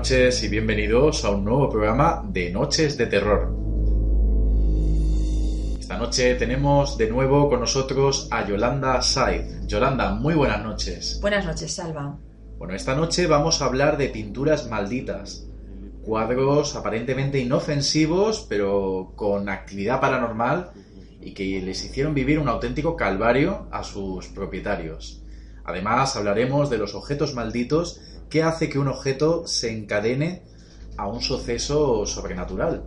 noches y bienvenidos a un nuevo programa de Noches de Terror. Esta noche tenemos de nuevo con nosotros a Yolanda Saiz. Yolanda, muy buenas noches. Buenas noches, Salva. Bueno, esta noche vamos a hablar de pinturas malditas. Cuadros aparentemente inofensivos, pero con actividad paranormal y que les hicieron vivir un auténtico calvario a sus propietarios. Además, hablaremos de los objetos malditos. ¿Qué hace que un objeto se encadene a un suceso sobrenatural?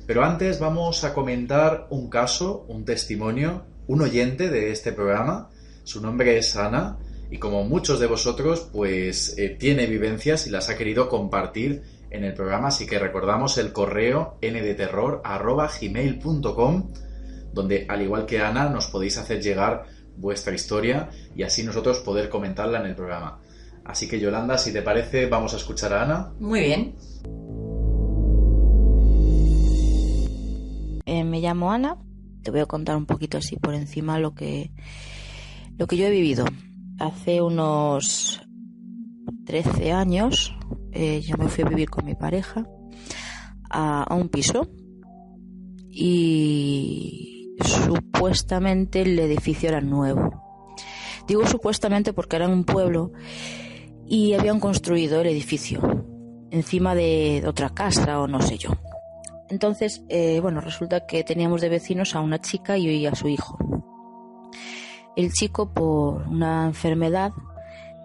Pero antes vamos a comentar un caso, un testimonio, un oyente de este programa. Su nombre es Ana y como muchos de vosotros, pues tiene vivencias y las ha querido compartir en el programa. Así que recordamos el correo ndeterror@gmail.com, donde al igual que Ana nos podéis hacer llegar vuestra historia y así nosotros poder comentarla en el programa. Así que Yolanda, si te parece, vamos a escuchar a Ana. Muy bien. Me llamo Ana. Te voy a contar un poquito así por encima lo que yo he vivido. Hace unos 13 años yo me fui a vivir con mi pareja a un piso y supuestamente el edificio era nuevo. Digo supuestamente porque era en un pueblo y habían construido el edificio encima de otra casa o no sé yo. Entonces, resulta que teníamos de vecinos a una chica y a su hijo. El chico, por una enfermedad,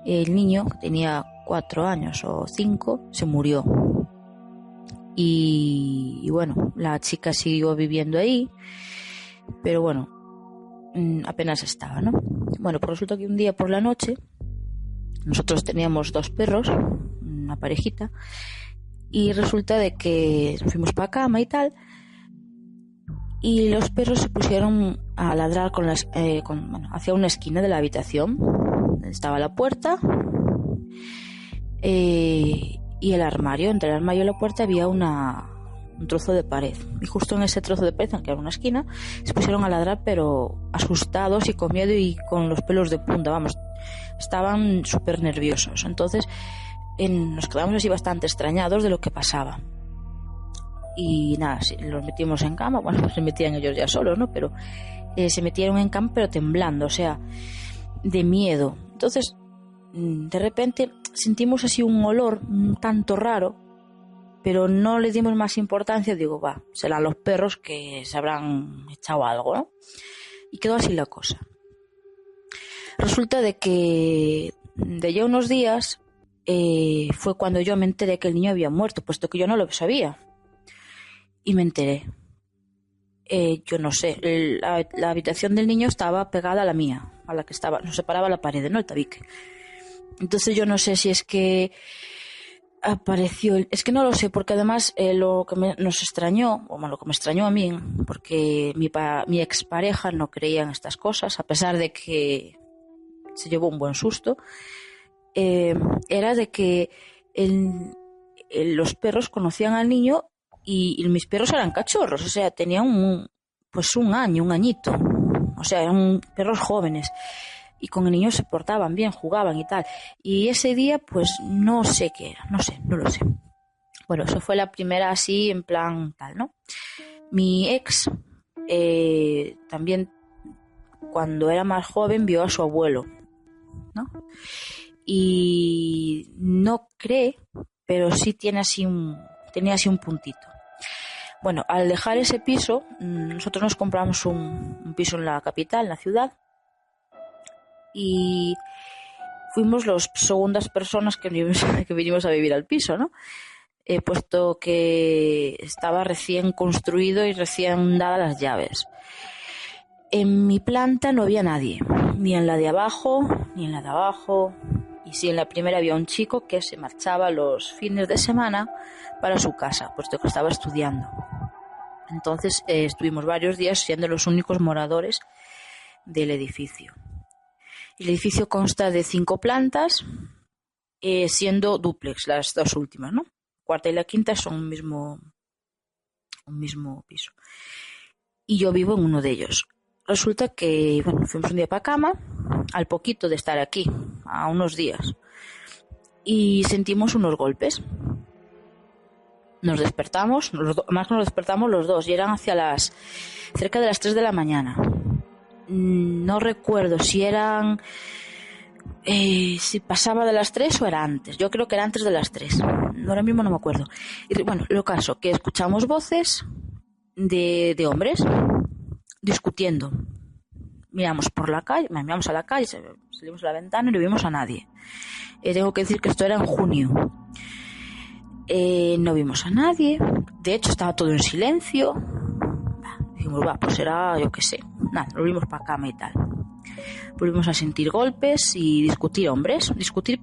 el niño, que tenía 4 años o 5, se murió. Y bueno, la chica siguió viviendo ahí, pero bueno, apenas estaba, ¿no? Bueno, pues resulta que un día por la noche nosotros teníamos 2 perros, una parejita, y resulta de que fuimos para cama y tal, y los perros se pusieron a ladrar hacia una esquina de la habitación. Estaba la puerta y el armario. Entre el armario y la puerta había un trozo de pared, y justo en ese trozo de pared, que era una esquina, se pusieron a ladrar, pero asustados y con miedo y con los pelos de punta, vamos, estaban súper nerviosos. Entonces nos quedamos así bastante extrañados de lo que pasaba. Y nada, los metimos en cama. Bueno, pues se metían ellos ya solos, ¿no? Pero se metieron en cama, pero temblando, o sea, de miedo. Entonces, de repente sentimos así un olor un tanto raro, pero no le dimos más importancia. Digo, serán los perros que se habrán echado algo, ¿no? Y quedó así la cosa. Resulta de que de ya unos días fue cuando yo me enteré que el niño había muerto, puesto que yo no lo sabía. Y me enteré. Yo no sé, la habitación del niño estaba pegada a la mía, a la que estaba, nos separaba la pared, ¿no? El tabique. Entonces yo no sé si es que apareció, es que no lo sé, porque además lo que nos extrañó, o lo que me extrañó a mí, porque mi expareja no creía en estas cosas, a pesar de que se llevó un buen susto, era de que los perros conocían al niño y mis perros eran cachorros, o sea, tenían un añito, o sea, eran perros jóvenes. Y con el niño se portaban bien, jugaban y tal. Y ese día, pues no sé qué era, no lo sé. Bueno, eso fue la primera así, en plan tal, ¿no? Mi ex también, cuando era más joven, vio a su abuelo, ¿no? Y no cree, pero sí tenía así un puntito. Bueno, al dejar ese piso, nosotros nos compramos un piso en la capital, en la ciudad, y fuimos las segundas personas que vinimos a vivir al piso, ¿no? Puesto que estaba recién construido y recién dadas las llaves. En mi planta no había nadie, ni en la de abajo, ni en la de abajo. Y sí, en la primera había un chico que se marchaba los fines de semana para su casa, puesto que estaba estudiando. Entonces estuvimos varios días siendo los únicos moradores del edificio. El edificio consta de 5 plantas, siendo dúplex las 2 últimas, ¿no? Cuarta y la quinta son un mismo piso. Y yo vivo en uno de ellos. Resulta que, fuimos un día para cama, al poquito de estar aquí, a unos días, y sentimos unos golpes. Nos despertamos, más que nos despertamos los dos, y eran cerca de las 3 de la mañana. No recuerdo si eran... si pasaba de las 3 o era antes. Yo creo que era antes de las 3. Ahora mismo no me acuerdo. Y bueno, lo caso, que escuchamos voces de hombres discutiendo. Miramos a la calle, salimos a la ventana y no vimos a nadie. Tengo que decir que esto era en junio. No vimos a nadie. De hecho, estaba todo en silencio. Dijimos, pues será, yo qué sé. Nada, nos volvimos para cama y tal. Volvimos a sentir golpes y discutir hombres. Discutir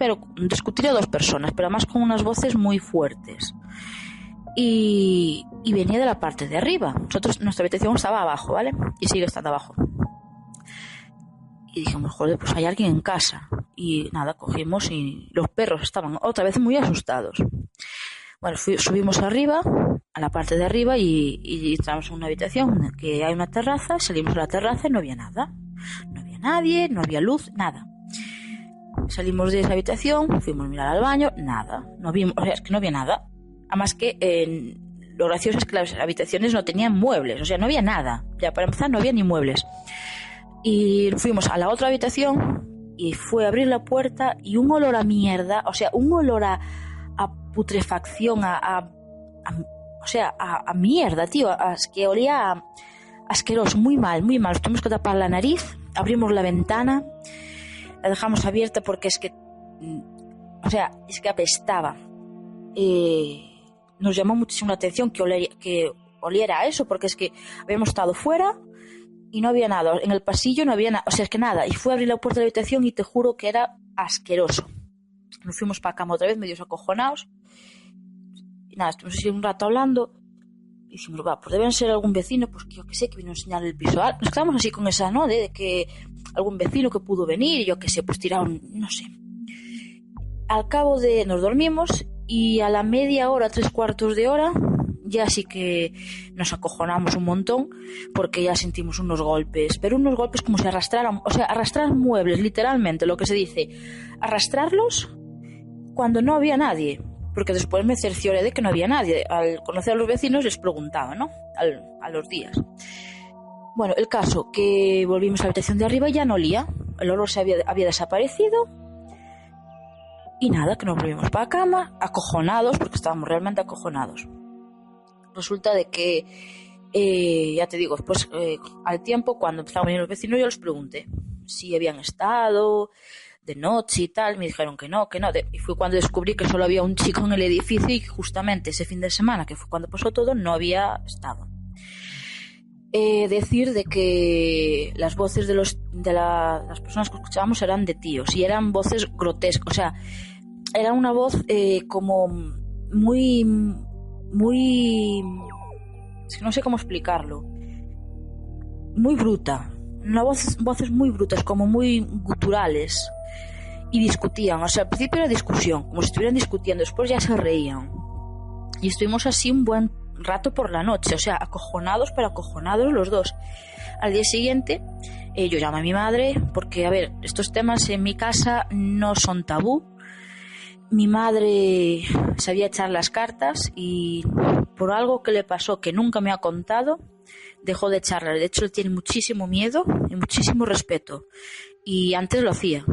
a dos personas, pero además con unas voces muy fuertes. Y venía de la parte de arriba. Nuestra habitación estaba abajo, ¿vale? Y sigue estando abajo. Y dijimos, joder, pues hay alguien en casa. Y nada, cogimos y los perros estaban otra vez muy asustados. Bueno, subimos arriba, a la parte de arriba, y entramos en una habitación que hay una terraza. Salimos a la terraza y no había nada. No había nadie, no había luz, nada. Salimos de esa habitación, fuimos a mirar al baño, nada. No vimos, o sea, es que no había nada. Además que lo gracioso es que las habitaciones no tenían muebles, o sea, no había nada. Ya para empezar no había ni muebles. Y fuimos a la otra habitación y fue a abrir la puerta y un olor a mierda, o sea, un olor a putrefacción, a mierda, tío, que olía asqueroso, muy mal. Nos tuvimos que tapar la nariz, abrimos la ventana, la dejamos abierta porque es que apestaba. Nos llamó muchísimo la atención que oliera a eso, porque es que habíamos estado fuera y no había nada, en el pasillo no había nada, o sea, es que nada, y fue a abrir la puerta de la habitación y te juro que era asqueroso. Nos fuimos para cama otra vez, medios acojonados, y nada, estuvimos así un rato hablando, y dijimos, pues deben ser algún vecino, pues que yo que sé, que vino a enseñar el piso. Nos quedamos así con esa, ¿no?, de que algún vecino que pudo venir, y yo que sé, pues tiraron, no sé. Al cabo nos dormimos, y a la media hora, 3/4 de hora, ya sí que nos acojonamos un montón, porque ya sentimos unos golpes, pero unos golpes como si arrastraran, o sea, arrastrar muebles, literalmente, lo que se dice, arrastrarlos cuando no había nadie, porque después me cercioré de que no había nadie. Al conocer a los vecinos les preguntaba, ¿no?, a los días. Bueno, el caso, que volvimos a la habitación de arriba y ya no olía, el olor había desaparecido. Y nada, que nos volvimos para la cama, acojonados, porque estábamos realmente acojonados. Resulta de que, ya te digo, pues al tiempo, cuando empezaron a venir los vecinos, yo les pregunté si habían estado de noche y tal. Me dijeron que no. Y fue cuando descubrí que solo había un chico en el edificio y que justamente ese fin de semana, que fue cuando pasó todo, no había estado. Decir de que las voces de las personas que escuchábamos eran de tíos, y eran voces grotescas, o sea, era una voz como muy, es que no sé cómo explicarlo, muy bruta, voces muy brutas, como muy guturales, y discutían, o sea, al principio era discusión, como si estuvieran discutiendo, después ya se reían, y estuvimos así un buen rato por la noche, o sea, acojonados los dos. Al día siguiente yo llamé a mi madre, porque a ver, estos temas en mi casa no son tabú. Mi madre sabía echar las cartas y por algo que le pasó que nunca me ha contado, dejó de echarlas. De hecho, él tiene muchísimo miedo y muchísimo respeto, y antes lo hacía.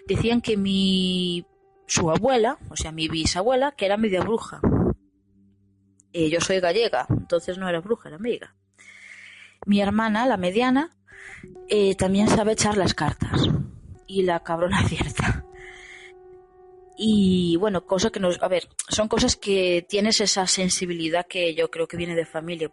Decían que su abuela, o sea, mi bisabuela, que era media bruja. Yo soy gallega, entonces no era bruja, era amiga. Mi hermana, la mediana, también sabe echar las cartas, y la cabrona acierta. Y bueno, son cosas que tienes esa sensibilidad que yo creo que viene de familia.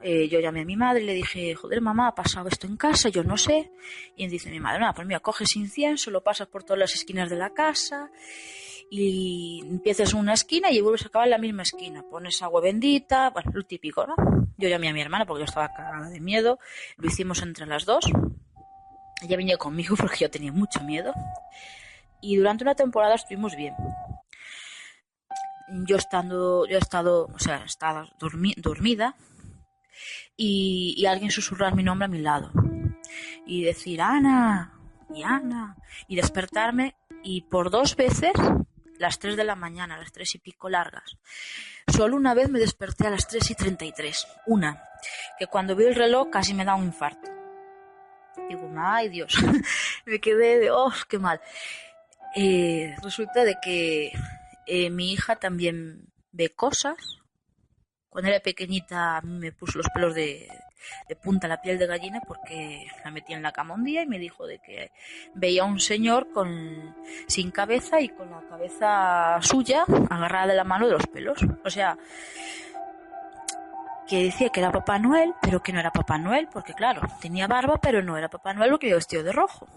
Yo llamé a mi madre y le dije, joder, mamá, ha pasado esto en casa, yo no sé. Y dice mi madre, nada, pues mira, coges incienso, lo pasas por todas las esquinas de la casa, y empiezas en una esquina y vuelves a acabar en la misma esquina. Pones agua bendita, bueno, lo típico, ¿no? Yo llamé a mi hermana porque yo estaba cagada de miedo. Lo hicimos entre las dos. Ella venía conmigo porque yo tenía mucho miedo. Y durante una temporada estuvimos bien. Yo he estado, o sea, estaba dormida, y alguien susurrar mi nombre a mi lado. Y decir, Ana, y Ana, y despertarme, y por 2 veces las 3 de la mañana, las 3 y pico largas. Solo una vez me desperté a las 3:33. Una, que cuando vi el reloj casi me da un infarto. Digo, ay Dios, me quedé de, qué mal. Resulta de que mi hija también ve cosas. Cuando era pequeñita a mí me puso los pelos de punta, la piel de gallina, porque la metí en la cama un día y me dijo de que veía a un señor sin cabeza y con la cabeza suya agarrada de la mano de los pelos. O sea, que decía que era Papá Noel, pero que no era Papá Noel, porque claro, tenía barba, pero no era Papá Noel porque iba vestido de rojo.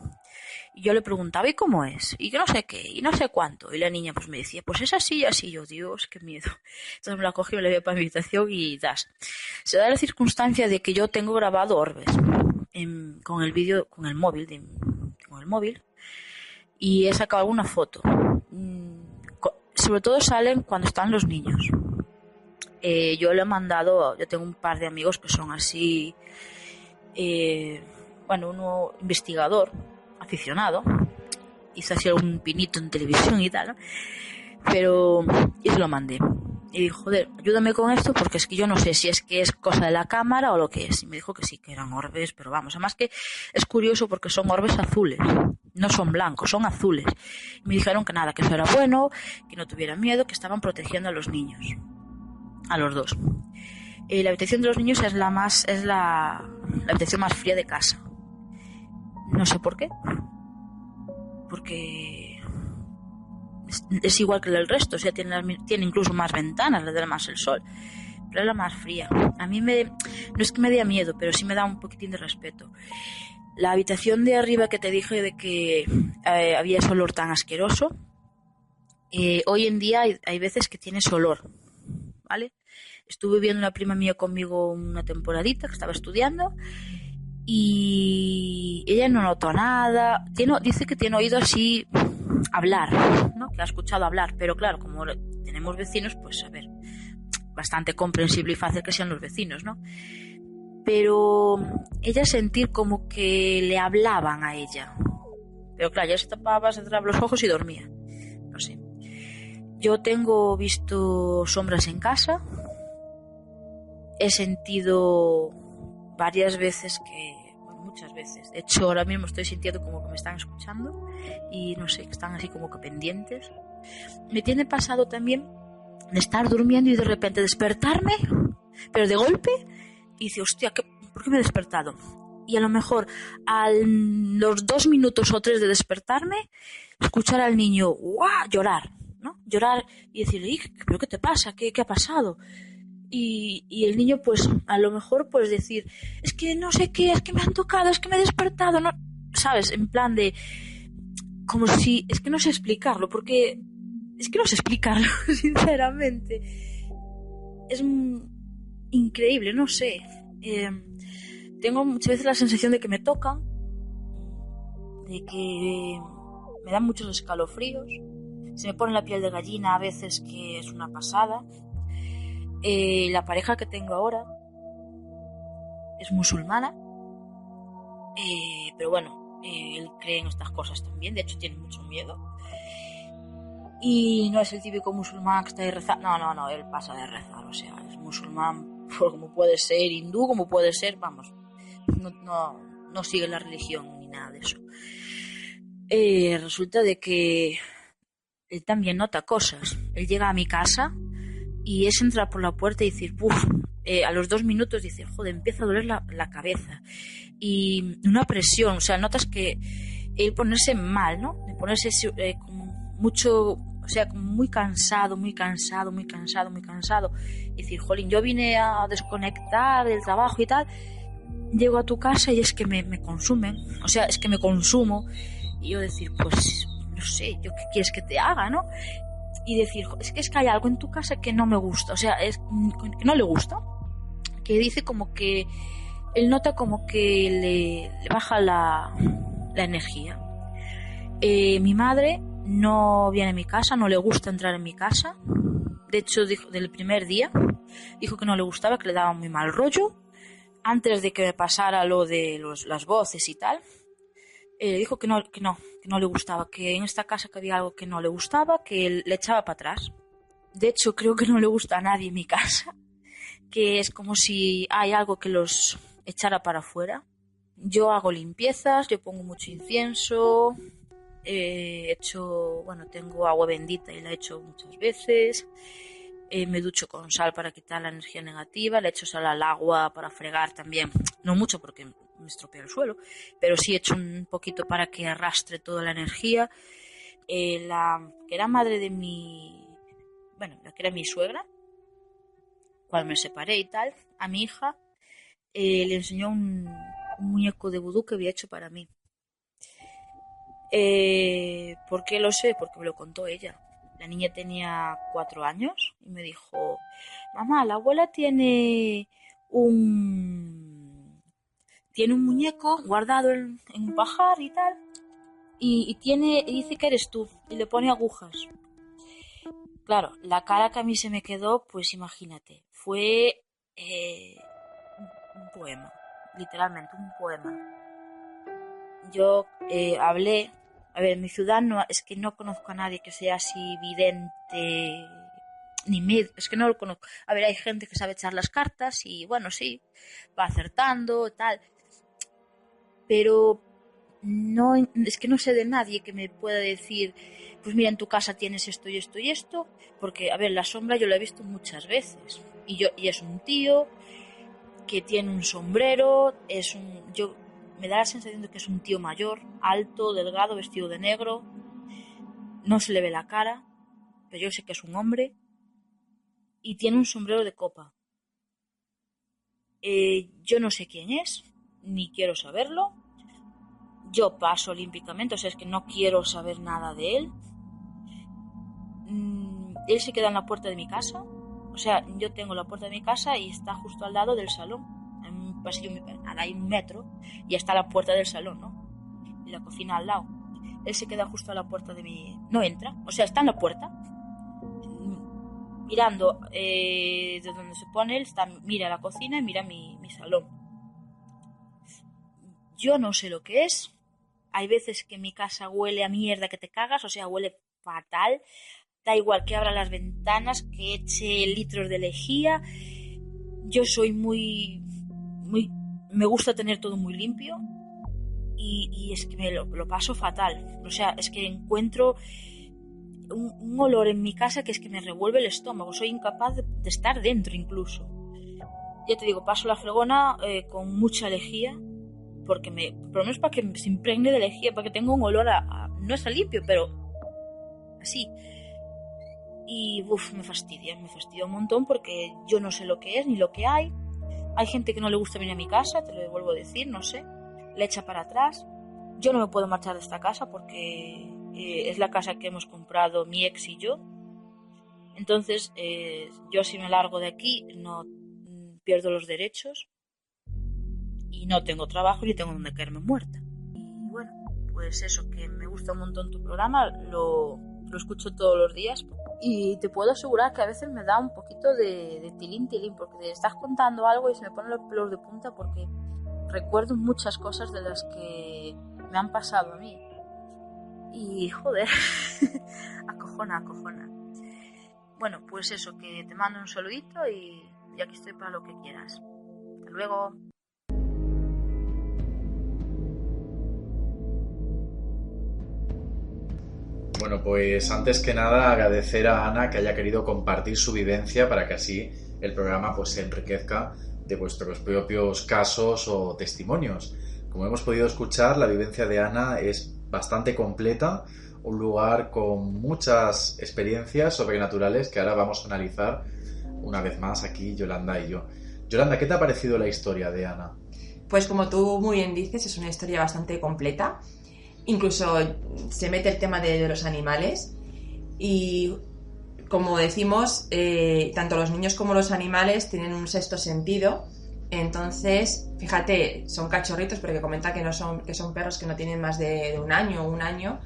Y yo le preguntaba, ¿y cómo es? Y que no sé qué, y no sé cuánto. Y la niña pues me decía, pues es así y así. Yo, Dios, qué miedo. Entonces me la cogí, me la llevé para mi habitación y se da la circunstancia de que yo tengo grabado orbes con el vídeo, con el móvil, y he sacado alguna foto. Sobre todo salen cuando están los niños. Yo le he mandado, yo tengo un par de amigos que son así, uno investigador, aficionado, hizo así algún pinito en televisión y tal, ¿no? Pero y se lo mandé y dijo, joder, ayúdame con esto porque es que yo no sé si es que es cosa de la cámara o lo que es. Y me dijo que sí, que eran orbes, pero vamos, además que es curioso porque son orbes azules, no son blancos, son azules. Y me dijeron que nada, que eso era bueno, que no tuviera miedo, que estaban protegiendo a los niños, a los dos. La habitación de los niños es la habitación más fría de casa. No sé por qué. Porque es igual que el resto, o sea, tiene incluso más ventanas, le da más el sol, pero es la más fría. A mí no es que me dé miedo, pero sí me da un poquitín de respeto. La habitación de arriba que te dije de que había ese olor tan asqueroso, hoy en día hay veces que tiene ese olor, ¿vale? Estuve viendo una prima mía conmigo una temporadita que estaba estudiando y ella no notó nada. Dice que tiene oído así hablar, ¿no? Que ha escuchado hablar, pero claro, como tenemos vecinos, pues a ver, bastante comprensible y fácil que sean los vecinos, ¿no? Pero ella sentir como que le hablaban a ella, pero claro, ya se tapaba los ojos y dormía, no sé. Yo tengo visto sombras en casa, he sentido varias veces muchas veces. De hecho, ahora mismo estoy sintiendo como que me están escuchando y no sé, que están así como que pendientes. Me tiene pasado también de estar durmiendo y de repente despertarme, pero de golpe, y dice, hostia, ¿por qué me he despertado? Y a lo mejor a los 2 minutos o 3 de despertarme, escuchar al niño llorar, ¿no? Llorar y decirle, ¿pero qué te pasa? ¿Qué ha pasado? Y el niño pues a lo mejor pues decir, es que no sé qué, es que me han tocado, es que me he despertado, ¿no? ¿Sabes? En plan de, como si, es que no sé explicarlo, porque es que no sé explicarlo, sinceramente. Es increíble, no sé. Tengo muchas veces la sensación de que me tocan, de que me dan muchos escalofríos, se me pone la piel de gallina a veces, que es una pasada. La pareja que tengo ahora es musulmana, pero bueno, él cree en estas cosas también, de hecho tiene mucho miedo y no es el típico musulmán que está ahí rezando, no, él pasa de rezar, o sea, es musulmán como puede ser, hindú como puede ser, vamos, no sigue la religión ni nada de eso. Resulta de que él también nota cosas. Él llega a mi casa y es entrar por la puerta y decir, a los 2 minutos dice, joder, empieza a doler la cabeza. Y una presión, o sea, notas que él ponerse mal, ¿no? De ponerse como mucho, o sea, como muy cansado. Y decir, jolín, yo vine a desconectar del trabajo y tal, llego a tu casa y es que me consumen, o sea, es que me consumo. Y yo decir, pues, no sé, ¿yo qué quieres que te haga, no? Y decir, es que hay algo en tu casa que no me gusta, o sea, es que no le gusta, que dice como que él nota como que le baja la energía. Mi madre no viene a mi casa, no le gusta entrar en mi casa. De hecho, dijo, del primer día dijo que no le gustaba, que le daba muy mal rollo. Antes de que me pasara lo de las voces y tal, dijo que no que no le gustaba, que en esta casa que había algo que no le gustaba, que le echaba para atrás. De hecho, creo que no le gusta a nadie en mi casa, que es como si hay algo que los echara para afuera. Yo hago limpiezas, yo pongo mucho incienso, tengo agua bendita y la he hecho muchas veces. Me ducho con sal para quitar la energía negativa, le echo sal al agua para fregar también, no mucho porque me estropea el suelo, pero sí echo un poquito para que arrastre toda la energía. La que era madre de la que era mi suegra, cuando me separé y tal, a mi hija le enseñó un muñeco de vudú que había hecho para mí. ¿Por qué lo sé? Porque me lo contó ella. La niña tenía 4 años y me dijo: mamá, la abuela tiene un muñeco guardado en un pajar y tal, y dice que eres tú, y le pone agujas. Claro, la cara que a mí se me quedó, pues imagínate, fue un poema, literalmente un poema. Yo hablé. A ver, en mi ciudad es que no conozco a nadie que sea así vidente, es que no lo conozco. A ver, hay gente que sabe echar las cartas y bueno, sí, va acertando, tal. Pero no, es que no sé de nadie que me pueda decir, pues mira, en tu casa tienes esto y esto y esto, porque, a ver, la sombra yo la he visto muchas veces. Y es un tío que tiene un sombrero, me da la sensación de que es un tío mayor, alto, delgado, vestido de negro. No se le ve la cara, pero yo sé que es un hombre. Y tiene un sombrero de copa. Yo no sé quién es, ni quiero saberlo. Yo paso olímpicamente, o sea, es que no quiero saber nada de él. Él se queda en la puerta de mi casa. O sea, yo tengo la puerta de mi casa y está justo al lado del salón. Pasillo, hay 1 metro y está la puerta del salón, ¿no? Y la cocina al lado. Él se queda justo a la puerta de mi... No entra, o sea, está en la puerta mirando de donde se pone él, mira la cocina y mira mi salón. Yo no sé lo que es. Hay veces que mi casa huele a mierda que te cagas, o sea, huele fatal. Da igual que abra las ventanas, que eche litros de lejía. Yo soy me gusta tener todo muy limpio y es que me lo paso fatal. O sea, es que encuentro un olor en mi casa que es que me revuelve el estómago. Soy incapaz de estar dentro incluso. Ya te digo, paso la fregona con mucha lejía, porque por lo menos para que se impregne de lejía, para que tenga un olor no es a limpio, pero así. Y me fastidia un montón porque yo no sé lo que es ni lo que hay. Hay gente que no le gusta venir a mi casa, te lo vuelvo a decir, no sé, le echa para atrás. Yo no me puedo marchar de esta casa porque es la casa que hemos comprado mi ex y yo. Entonces, yo si me largo de aquí no pierdo los derechos y no tengo trabajo ni tengo donde caerme muerta. Y bueno, pues eso, que me gusta un montón tu programa, lo escucho todos los días. Y te puedo asegurar que a veces me da un poquito de tilín, porque te estás contando algo y se me ponen los pelos de punta porque recuerdo muchas cosas de las que me han pasado a mí. Y joder, acojona. Bueno, pues eso, que te mando un saludito y aquí estoy para lo que quieras. Hasta luego. Bueno, pues antes que nada agradecer a Ana que haya querido compartir su vivencia para que así el programa pues se enriquezca de vuestros propios casos o testimonios. Como hemos podido escuchar, la vivencia de Ana es bastante completa, un lugar con muchas experiencias sobrenaturales que ahora vamos a analizar una vez más aquí Yolanda y yo. Yolanda, ¿qué te ha parecido la historia de Ana? Pues como tú muy bien dices, es una historia bastante completa. Incluso se mete el tema de los animales y, como decimos, tanto los niños como los animales tienen un sexto sentido. Entonces, fíjate, son cachorritos porque comenta que son perros que no tienen más de un año,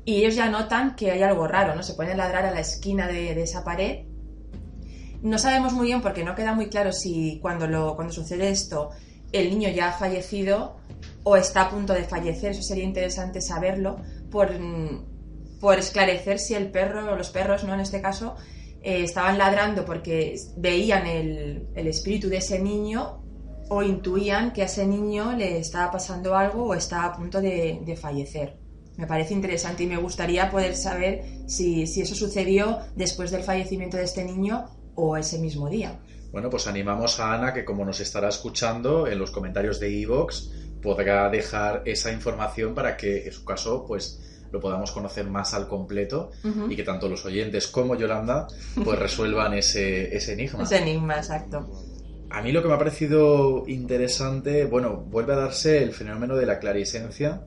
y ellos ya notan que hay algo raro, ¿no? Se ponen a ladrar a la esquina de esa pared. No sabemos muy bien porque no queda muy claro si cuando sucede esto el niño ya ha fallecido o está a punto de fallecer. Eso sería interesante saberlo, por esclarecer si el perro, o los perros, ¿no? En este caso, estaban ladrando porque veían el espíritu de ese niño o intuían que a ese niño le estaba pasando algo o estaba a punto de fallecer. Me parece interesante y me gustaría poder saber si eso sucedió después del fallecimiento de este niño o ese mismo día. Bueno, pues animamos a Ana, que como nos estará escuchando en los comentarios de iVoox, podrá dejar esa información para que en su caso pues lo podamos conocer más al completo y que tanto los oyentes como Yolanda pues resuelvan ese enigma. Ese enigma, exacto. A mí lo que me ha parecido interesante, bueno, vuelve a darse el fenómeno de la clarisencia,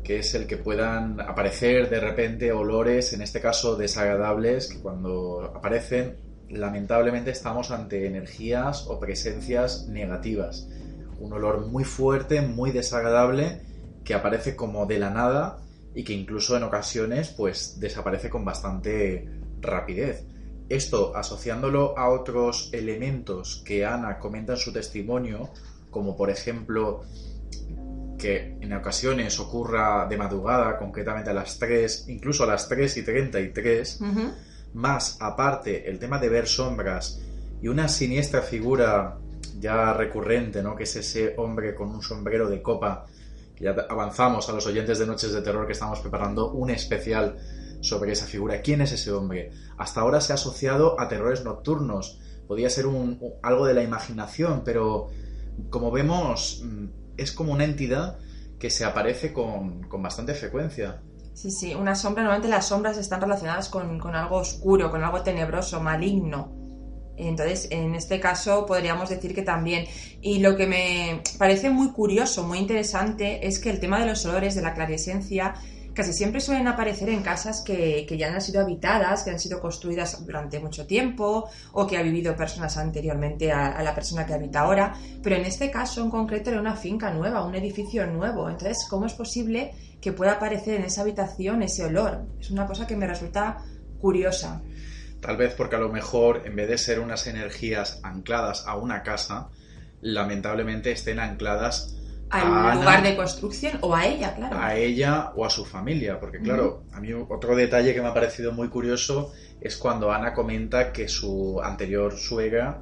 que es el que puedan aparecer de repente olores, en este caso desagradables, que cuando aparecen, lamentablemente estamos ante energías o presencias negativas. Un olor muy fuerte, muy desagradable, que aparece como de la nada y que incluso en ocasiones pues desaparece con bastante rapidez. Esto, asociándolo a otros elementos que Ana comenta en su testimonio, como por ejemplo que en ocasiones ocurra de madrugada, concretamente a las 3, incluso a las 3:33, más aparte el tema de ver sombras y una siniestra figura ya recurrente, ¿no? Que es ese hombre con un sombrero de copa, que ya avanzamos a los oyentes de Noches de Terror que estamos preparando un especial sobre esa figura. ¿Quién es ese hombre? Hasta ahora se ha asociado a terrores nocturnos. Podía ser algo de la imaginación, pero como vemos es como una entidad que se aparece con bastante frecuencia. Sí, una sombra. Normalmente las sombras están relacionadas con algo oscuro, con algo tenebroso, maligno. Entonces, en este caso podríamos decir que también. Y lo que me parece muy curioso, muy interesante, es que el tema de los olores, de la clarisencia, casi siempre suelen aparecer en casas que ya han sido habitadas, que han sido construidas durante mucho tiempo o que ha vivido personas anteriormente a la persona que habita ahora. Pero en este caso en concreto era una finca nueva, un edificio nuevo. Entonces, ¿cómo es posible que pueda aparecer en esa habitación ese olor? Es una cosa que me resulta curiosa. Tal vez porque a lo mejor, en vez de ser unas energías ancladas a una casa, lamentablemente estén ancladas al lugar de construcción o a ella, claro. A ella o a su familia, porque claro, a mí otro detalle que me ha parecido muy curioso es cuando Ana comenta que su anterior suegra,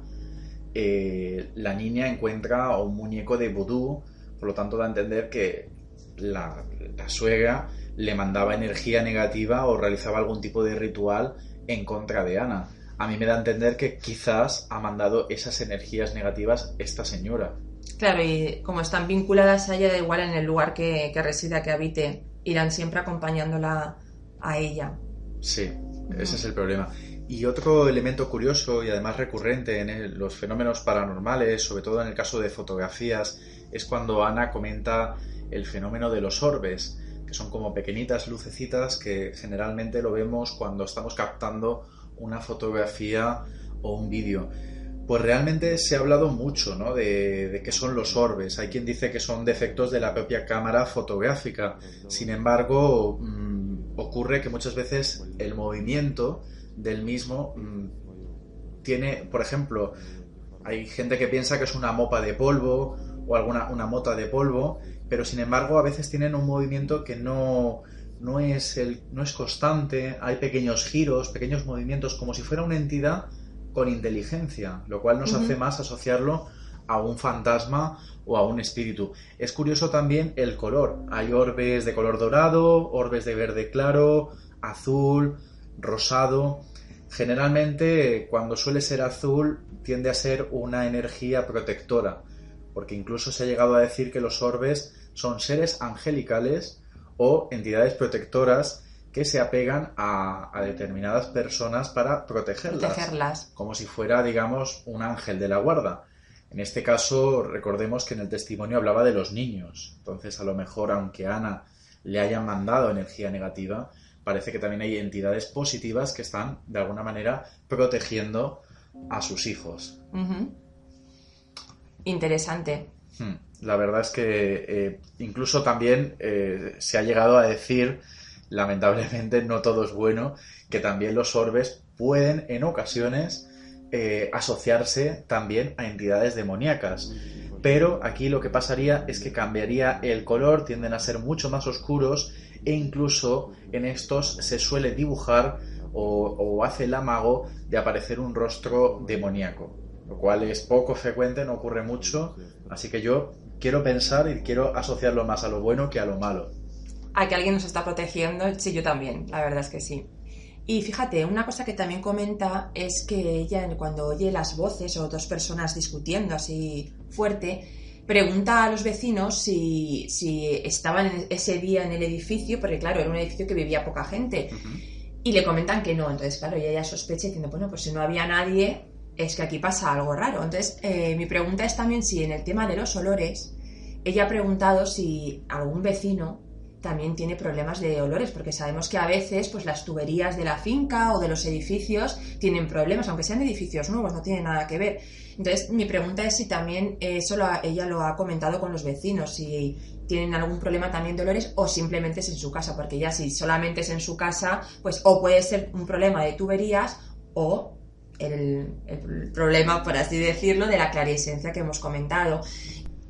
la niña encuentra un muñeco de vudú, por lo tanto da a entender que la suegra le mandaba energía negativa o realizaba algún tipo de ritual en contra de Ana. A mí me da a entender que quizás ha mandado esas energías negativas esta señora. Claro, y como están vinculadas a ella, da igual en el lugar que resida, que habite, irán siempre acompañándola a ella. Sí, ese es el problema. Y otro elemento curioso y además recurrente en los fenómenos paranormales, sobre todo en el caso de fotografías, es cuando Ana comenta el fenómeno de los orbes, que son como pequeñitas lucecitas que generalmente lo vemos cuando estamos captando una fotografía o un vídeo. Pues realmente se ha hablado mucho, ¿no? de qué son los orbes. Hay quien dice que son defectos de la propia cámara fotográfica. Sin embargo, ocurre que muchas veces el movimiento del mismo tiene, por ejemplo, hay gente que piensa que es una mopa de polvo o una mota de polvo, pero sin embargo a veces tienen un movimiento que no es constante. Hay pequeños giros, pequeños movimientos, como si fuera una entidad con inteligencia, lo cual nos hace más asociarlo a un fantasma o a un espíritu. Es curioso también el color. Hay orbes de color dorado, orbes de verde claro, azul, rosado. Generalmente, cuando suele ser azul, tiende a ser una energía protectora, porque incluso se ha llegado a decir que los orbes son seres angelicales o entidades protectoras que se apegan a determinadas personas para protegerlas, como si fuera, digamos, un ángel de la guarda. En este caso, recordemos que en el testimonio hablaba de los niños. Entonces, a lo mejor, aunque a Ana le hayan mandado energía negativa, parece que también hay entidades positivas que están, de alguna manera, protegiendo a sus hijos. Interesante. La verdad es que incluso también se ha llegado a decir, lamentablemente no todo es bueno, que también los orbes pueden en ocasiones asociarse también a entidades demoníacas. pero aquí lo que pasaría es que cambiaría el color, tienden a ser mucho más oscuros e incluso en estos se suele dibujar o hace el amago de aparecer un rostro demoníaco, lo cual es poco frecuente, no ocurre mucho, así que yo quiero pensar y quiero asociarlo más a lo bueno que a lo malo. A que alguien nos está protegiendo, sí, yo también, la verdad es que sí. Y fíjate, una cosa que también comenta es que ella, cuando oye las voces o dos personas discutiendo así fuerte, pregunta a los vecinos si estaban ese día en el edificio, porque claro, era un edificio que vivía poca gente, y le comentan que no. Entonces, claro, ella ya sospecha diciendo, bueno, pues si no había nadie, es que aquí pasa algo raro. Entonces, mi pregunta es también si en el tema de los olores, ella ha preguntado si algún vecino también tiene problemas de olores, porque sabemos que a veces pues las tuberías de la finca o de los edificios tienen problemas, aunque sean edificios nuevos, no tiene nada que ver. Entonces, mi pregunta es si también ella lo ha comentado con los vecinos, si tienen algún problema también de olores o simplemente es en su casa, porque ya si solamente es en su casa, pues o puede ser un problema de tuberías o el problema, por así decirlo, de la clarividencia que hemos comentado.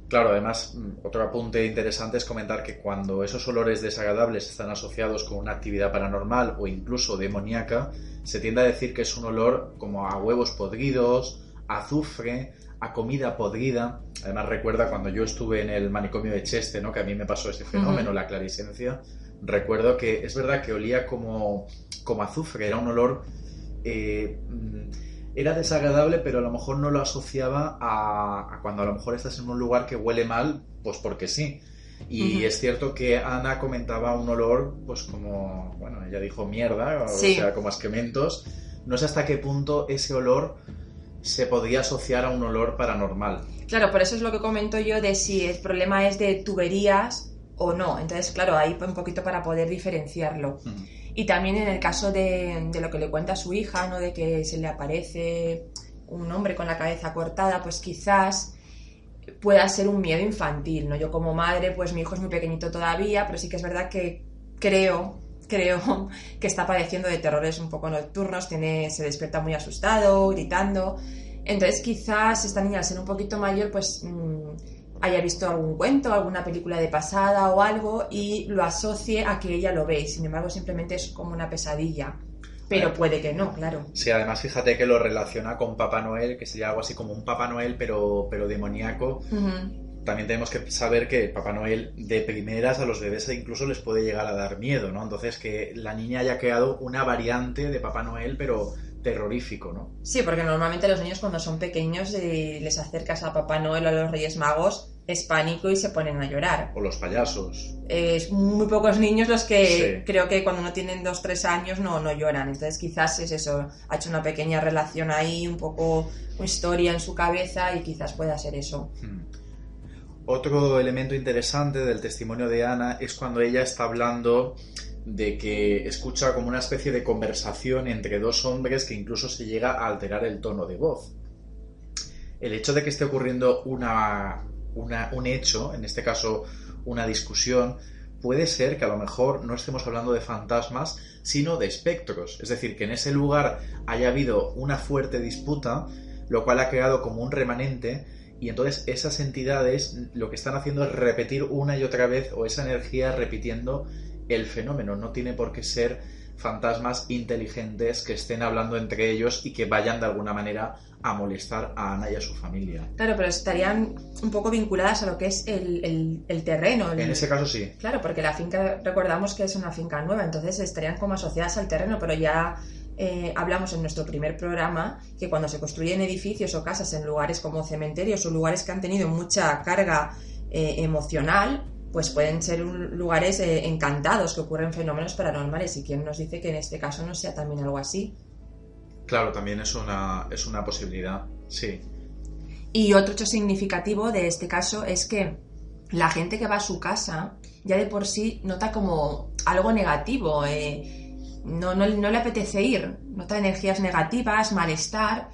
Claro, además, otro apunte interesante es comentar que cuando esos olores desagradables están asociados con una actividad paranormal o incluso demoníaca, se tiende a decir que es un olor como a huevos podridos, a azufre, a comida podrida. Además, recuerda cuando yo estuve en el manicomio de Cheste, ¿no?, que a mí me pasó ese fenómeno, la clarividencia. Recuerdo que es verdad que olía como azufre, era un olor... era desagradable, pero a lo mejor no lo asociaba a cuando a lo mejor estás en un lugar que huele mal, pues porque sí. Y es cierto que Ana comentaba un olor, pues como, bueno, ella dijo mierda, sí. O sea, como excrementos. No sé hasta qué punto ese olor se podría asociar a un olor paranormal. Claro, por eso es lo que comento yo de si el problema es de tuberías o no. Entonces, claro, ahí un poquito para poder diferenciarlo. Y también en el caso de lo que le cuenta a su hija, ¿no?, de que se le aparece un hombre con la cabeza cortada, pues quizás pueda ser un miedo infantil, ¿no? Yo como madre, pues mi hijo es muy pequeñito todavía, pero sí que es verdad que creo que está padeciendo de terrores un poco nocturnos, se despierta muy asustado, gritando. Entonces quizás esta niña, al ser un poquito mayor, pues... haya visto algún cuento, alguna película de pasada o algo y lo asocie a que ella lo ve. Sin embargo, simplemente es como una pesadilla. Pero puede que no, claro. Sí, además fíjate que lo relaciona con Papá Noel, que sería algo así como un Papá Noel, pero demoníaco. También tenemos que saber que Papá Noel de primeras a los bebés incluso les puede llegar a dar miedo, ¿no? Entonces que la niña haya creado una variante de Papá Noel, pero terrorífico, ¿no? Sí, porque normalmente los niños cuando son pequeños les acercas a Papá Noel o a los Reyes Magos, es pánico y se ponen a llorar. O los payasos. Es muy pocos niños los que creo que cuando no tienen 2-3 años no lloran. Entonces quizás es eso, ha hecho una pequeña relación ahí, un poco una historia en su cabeza y quizás pueda ser eso. Otro elemento interesante del testimonio de Ana es cuando ella está hablando de que escucha como una especie de conversación entre dos hombres que incluso se llega a alterar el tono de voz. El hecho de que esté ocurriendo un hecho, en este caso una discusión, puede ser que a lo mejor no estemos hablando de fantasmas, sino de espectros. Es decir, que en ese lugar haya habido una fuerte disputa, lo cual ha creado como un remanente, y entonces esas entidades lo que están haciendo es repetir una y otra vez, o esa energía repitiendo el fenómeno. No tiene por qué ser fantasmas inteligentes que estén hablando entre ellos y que vayan de alguna manera a molestar a Ana y a su familia. Claro, pero estarían un poco vinculadas a lo que es el terreno. En ese caso sí. Claro, porque la finca, recordamos que es una finca nueva, entonces estarían como asociadas al terreno, pero ya hablamos en nuestro primer programa que cuando se construyen edificios o casas en lugares como cementerios o lugares que han tenido mucha carga emocional, pues pueden ser lugares encantados, que ocurren fenómenos paranormales, y quién nos dice que en este caso no sea también algo así. Claro, también es una posibilidad, sí. Y otro hecho significativo de este caso es que la gente que va a su casa ya de por sí nota como algo negativo, no le apetece ir, nota energías negativas, malestar,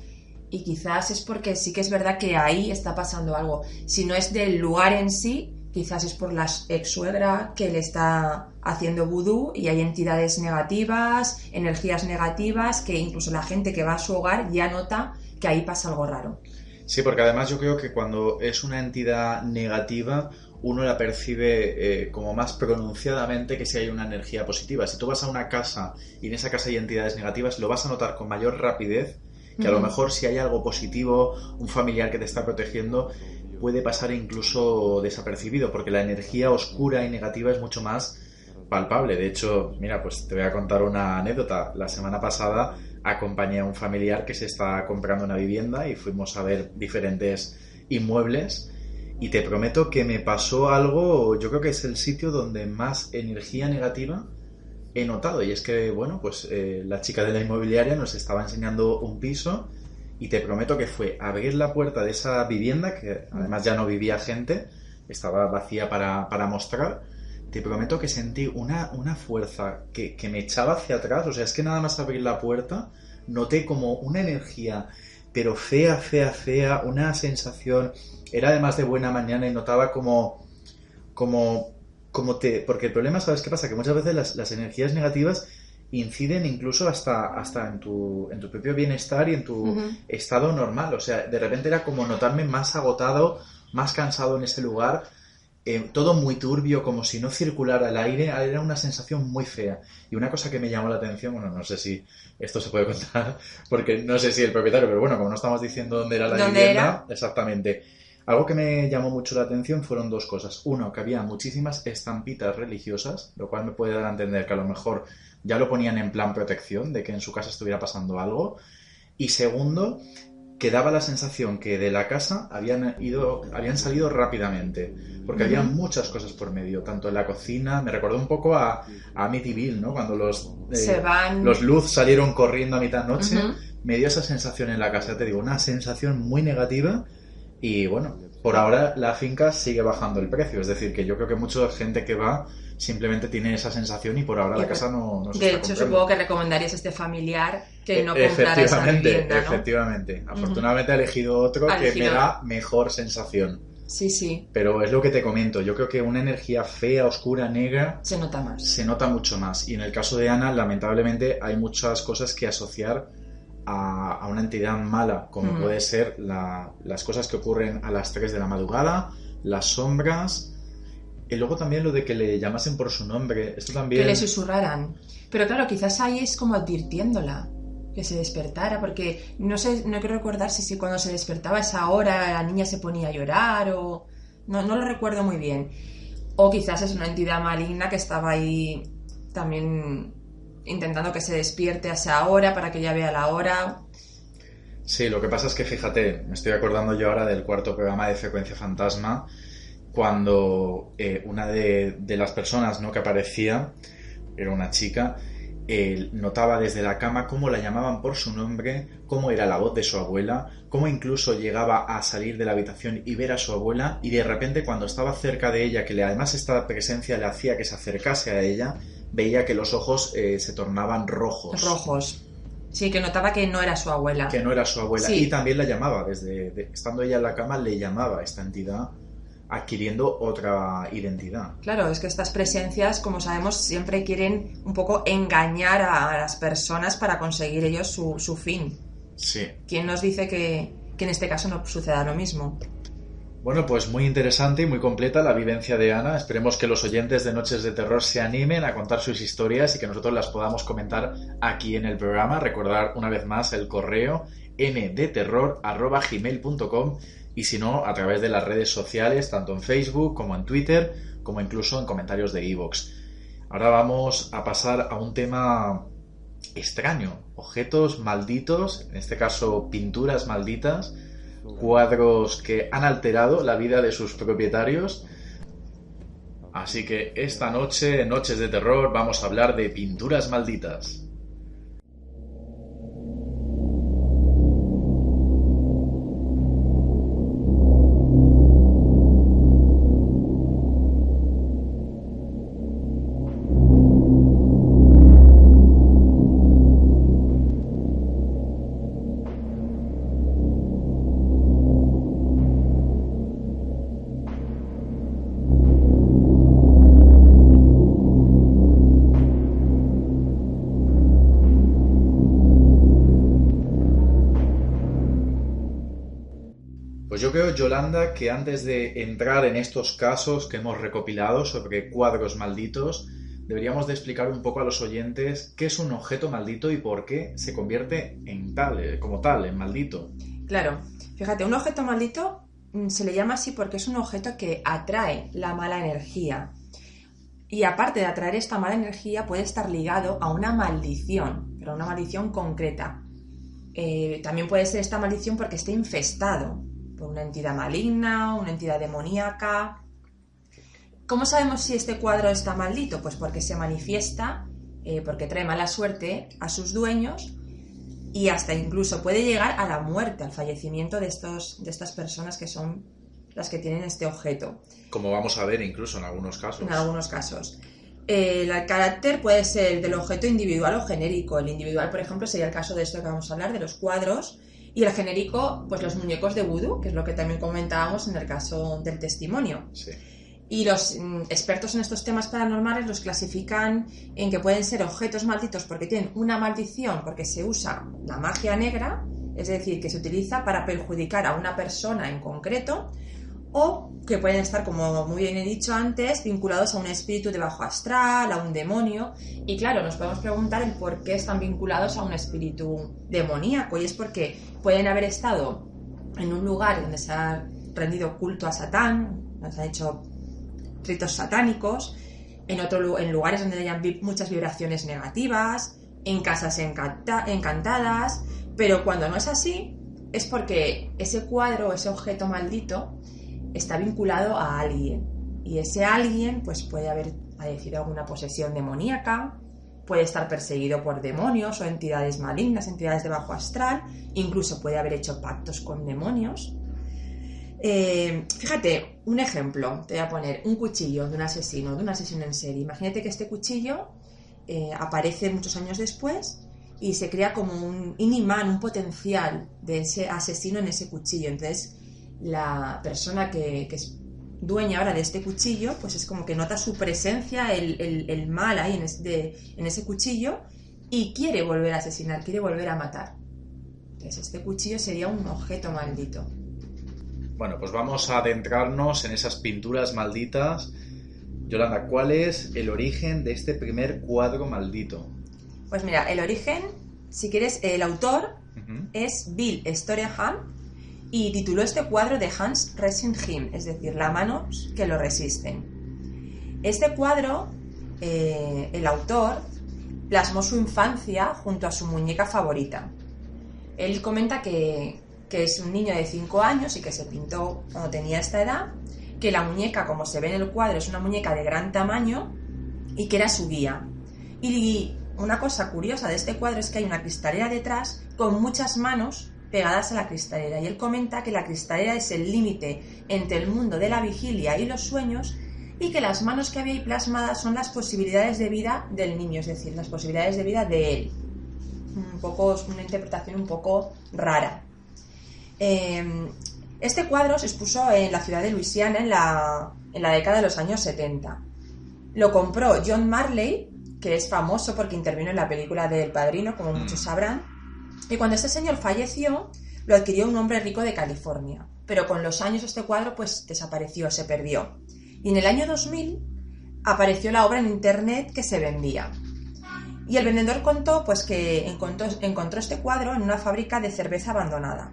y quizás es porque sí que es verdad que ahí está pasando algo. Si no es del lugar en sí, quizás es por la ex-suegra que le está haciendo vudú y hay entidades negativas, energías negativas, que incluso la gente que va a su hogar ya nota que ahí pasa algo raro. Sí, porque además yo creo que cuando es una entidad negativa, uno la percibe como más pronunciadamente que si hay una energía positiva. Si tú vas a una casa y en esa casa hay entidades negativas, lo vas a notar con mayor rapidez que a lo mejor si hay algo positivo, un familiar que te está protegiendo, puede pasar incluso desapercibido, porque la energía oscura y negativa es mucho más palpable. De hecho, mira, pues te voy a contar una anécdota. La semana pasada acompañé a un familiar que se está comprando una vivienda y fuimos a ver diferentes inmuebles y te prometo que me pasó algo, yo creo que es el sitio donde más energía negativa he notado, y es que, bueno, pues la chica de la inmobiliaria nos estaba enseñando un piso y te prometo que fue abrir la puerta de esa vivienda, que además ya no vivía gente, estaba vacía para mostrar. Te prometo que sentí una fuerza que me echaba hacia atrás. O sea, es que nada más abrir la puerta noté como una energía, pero fea, fea, fea, una sensación. Era además de buena mañana y notaba como porque el problema, ¿sabes qué pasa? Que muchas veces las energías negativas inciden incluso hasta en tu propio bienestar y en tu estado normal. O sea, de repente era como notarme más agotado, más cansado en ese lugar, todo muy turbio, como si no circulara el aire. Era una sensación muy fea. Y una cosa que me llamó la atención, bueno, no sé si esto se puede contar, porque no sé si el propietario, pero bueno, como no estamos diciendo dónde era la vivienda, exactamente. Algo que me llamó mucho la atención fueron dos cosas. Uno, que había muchísimas estampitas religiosas, lo cual me puede dar a entender que a lo mejor ya lo ponían en plan protección, de que en su casa estuviera pasando algo. Y segundo, que daba la sensación que de la casa habían salido rápidamente, porque había muchas cosas por medio, tanto en la cocina. Me recordó un poco a Amityville, ¿no? Cuando los Luz salieron corriendo a mitad noche. Me dio esa sensación en la casa, te digo, una sensación muy negativa. Y bueno, por ahora la finca sigue bajando el precio, es decir, que yo creo que mucha gente que va simplemente tiene esa sensación y por ahora la casa no se está comprando. De hecho, supongo que recomendarías a este familiar que no comprara esa vivienda, ¿no? Efectivamente. Afortunadamente ha elegido otro que me da mejor sensación. Sí, sí. Pero es lo que te comento, yo creo que una energía fea, oscura, negra... se nota más. Se nota mucho más. Y en el caso de Ana, lamentablemente, hay muchas cosas que asociar a una entidad mala, como puede ser las cosas que ocurren a las 3 de la madrugada, las sombras, y luego también lo de que le llamasen por su nombre, esto también... Que le susurraran. Pero claro, quizás ahí es como advirtiéndola, que se despertara, porque no sé, no quiero recordar si cuando se despertaba a esa hora la niña se ponía a llorar o... No lo recuerdo muy bien. O quizás es una entidad maligna que estaba ahí también intentando que se despierte a esa hora para que ella vea la hora. Sí, lo que pasa es que fíjate, me estoy acordando yo ahora del cuarto programa de Frecuencia Fantasma, cuando una de las personas, ¿no?, que aparecía, era una chica, notaba desde la cama cómo la llamaban por su nombre, cómo era la voz de su abuela, cómo incluso llegaba a salir de la habitación y ver a su abuela, y de repente cuando estaba cerca de ella, que además esta presencia le hacía que se acercase a ella, veía que los ojos se tornaban rojos. Rojos. Sí, que notaba que no era su abuela. Que no era su abuela. Sí. Y también la llamaba, estando ella en la cama, le llamaba a esta entidad, adquiriendo otra identidad. Claro, es que estas presencias, como sabemos, siempre quieren un poco engañar a las personas para conseguir ellos su fin. Sí. ¿Quién nos dice que en este caso no suceda lo mismo? Bueno, pues muy interesante y muy completa la vivencia de Ana. Esperemos que los oyentes de Noches de Terror se animen a contar sus historias y que nosotros las podamos comentar aquí en el programa. Recordar una vez más el correo ndeterror@gmail.com y si no, a través de las redes sociales, tanto en Facebook como en Twitter, como incluso en comentarios de iVoox. Ahora vamos a pasar a un tema extraño. Objetos malditos, en este caso pinturas malditas, cuadros que han alterado la vida de sus propietarios. Así que esta noche, en Noches de Terror, vamos a hablar de pinturas malditas. Pues yo creo, Yolanda, que antes de entrar en estos casos que hemos recopilado sobre cuadros malditos, deberíamos de explicar un poco a los oyentes qué es un objeto maldito y por qué se convierte en tal, como tal, en maldito. Claro, fíjate, un objeto maldito se le llama así porque es un objeto que atrae la mala energía. Y aparte de atraer esta mala energía, puede estar ligado a una maldición, pero una maldición concreta. También puede ser esta maldición porque esté infestado por una entidad maligna, una entidad demoníaca. ¿Cómo sabemos si este cuadro está maldito? Pues porque se manifiesta, porque trae mala suerte a sus dueños y hasta incluso puede llegar a la muerte, al fallecimiento de estas personas que son las que tienen este objeto. Como vamos a ver incluso en algunos casos. En algunos casos. El carácter puede ser el del objeto individual o genérico. El individual, por ejemplo, sería el caso de esto que vamos a hablar, de los cuadros. Y el genérico, pues los muñecos de vudú, que es lo que también comentábamos en el caso del testimonio. Sí. Y los expertos en estos temas paranormales los clasifican en que pueden ser objetos malditos porque tienen una maldición, porque se usa la magia negra, es decir, que se utiliza para perjudicar a una persona en concreto, o que pueden estar, como muy bien he dicho antes, vinculados a un espíritu de bajo astral, a un demonio. Y claro, nos podemos preguntar el por qué están vinculados a un espíritu demoníaco, y es porque pueden haber estado en un lugar donde se ha rendido culto a Satán, donde se han hecho ritos satánicos, en lugares donde hayan muchas vibraciones negativas, en casas encantadas, pero cuando no es así, es porque ese cuadro, ese objeto maldito, está vinculado a alguien, y ese alguien pues puede haber padecido alguna posesión demoníaca, puede estar perseguido por demonios o entidades malignas, entidades de bajo astral, incluso puede haber hecho pactos con demonios. Fíjate, un ejemplo, te voy a poner un cuchillo de un asesino en serie. Imagínate que este cuchillo aparece muchos años después y se crea como un imán, un potencial de ese asesino en ese cuchillo. Entonces la persona que es dueña ahora de este cuchillo, pues es como que nota su presencia, el mal ahí en ese cuchillo, y quiere volver a asesinar, quiere volver a matar. Entonces este cuchillo sería un objeto maldito. Bueno, pues vamos a adentrarnos en esas pinturas malditas. Yolanda, ¿cuál es el origen de este primer cuadro maldito? Pues mira, el origen, si quieres, el autor es Bill Storenham, y tituló este cuadro de Hans Resisting Him, es decir, las manos que lo resisten. Este cuadro, el autor plasmó su infancia junto a su muñeca favorita. Él comenta que es un niño de 5 años y que se pintó cuando tenía esta edad, que la muñeca, como se ve en el cuadro, es una muñeca de gran tamaño y que era su guía. Y una cosa curiosa de este cuadro es que hay una cristalera detrás con muchas manos pegadas a la cristalera, y él comenta que la cristalera es el límite entre el mundo de la vigilia y los sueños, y que las manos que había ahí plasmadas son las posibilidades de vida del niño, es decir, las posibilidades de vida de él. Una interpretación un poco rara. Este cuadro se expuso en la ciudad de Luisiana en la década de los años 70. Lo compró John Marley, que es famoso porque intervino en la película de El Padrino, como muchos sabrán. Y cuando este señor falleció, lo adquirió un hombre rico de California. Pero con los años este cuadro pues desapareció, se perdió. Y en el año 2000 apareció la obra en internet que se vendía. Y el vendedor contó pues que encontró este cuadro en una fábrica de cerveza abandonada.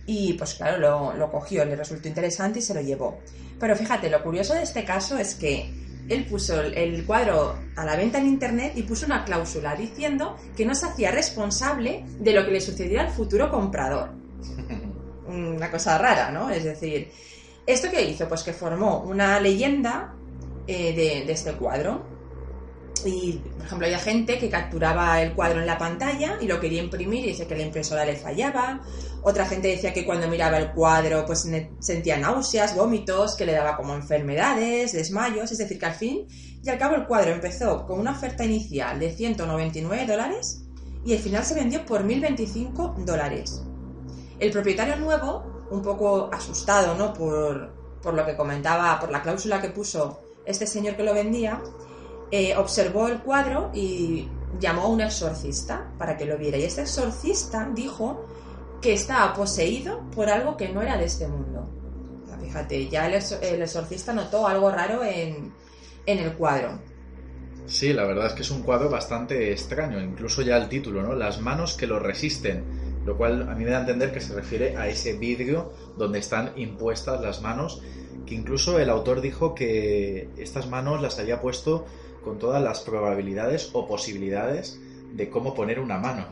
Y pues claro, lo cogió, le resultó interesante y se lo llevó. Pero fíjate, lo curioso de este caso es que él puso el cuadro a la venta en internet y puso una cláusula diciendo que no se hacía responsable de lo que le sucediera al futuro comprador. Una cosa rara, ¿no? Es decir, ¿esto qué hizo? Pues que formó una leyenda de este cuadro. Y, por ejemplo, había gente que capturaba el cuadro en la pantalla y lo quería imprimir y dice que la impresora le fallaba. Otra gente decía que cuando miraba el cuadro pues sentía náuseas, vómitos, que le daba como enfermedades, desmayos. Es decir, que al fin y al cabo el cuadro empezó con una oferta inicial de $199 y al final se vendió por $1.025. El propietario nuevo, un poco asustado, ¿no?, por lo que comentaba, por la cláusula que puso este señor que lo vendía, observó el cuadro y llamó a un exorcista para que lo viera. Y este exorcista dijo que estaba poseído por algo que no era de este mundo. O sea, fíjate, ya el exorcista notó algo raro en el cuadro. Sí, la verdad es que es un cuadro bastante extraño, incluso ya el título, ¿no? Las manos que lo resisten, lo cual a mí me da a entender que se refiere a ese vidrio donde están impuestas las manos, que incluso el autor dijo que estas manos las había puesto con todas las probabilidades o posibilidades de cómo poner una mano,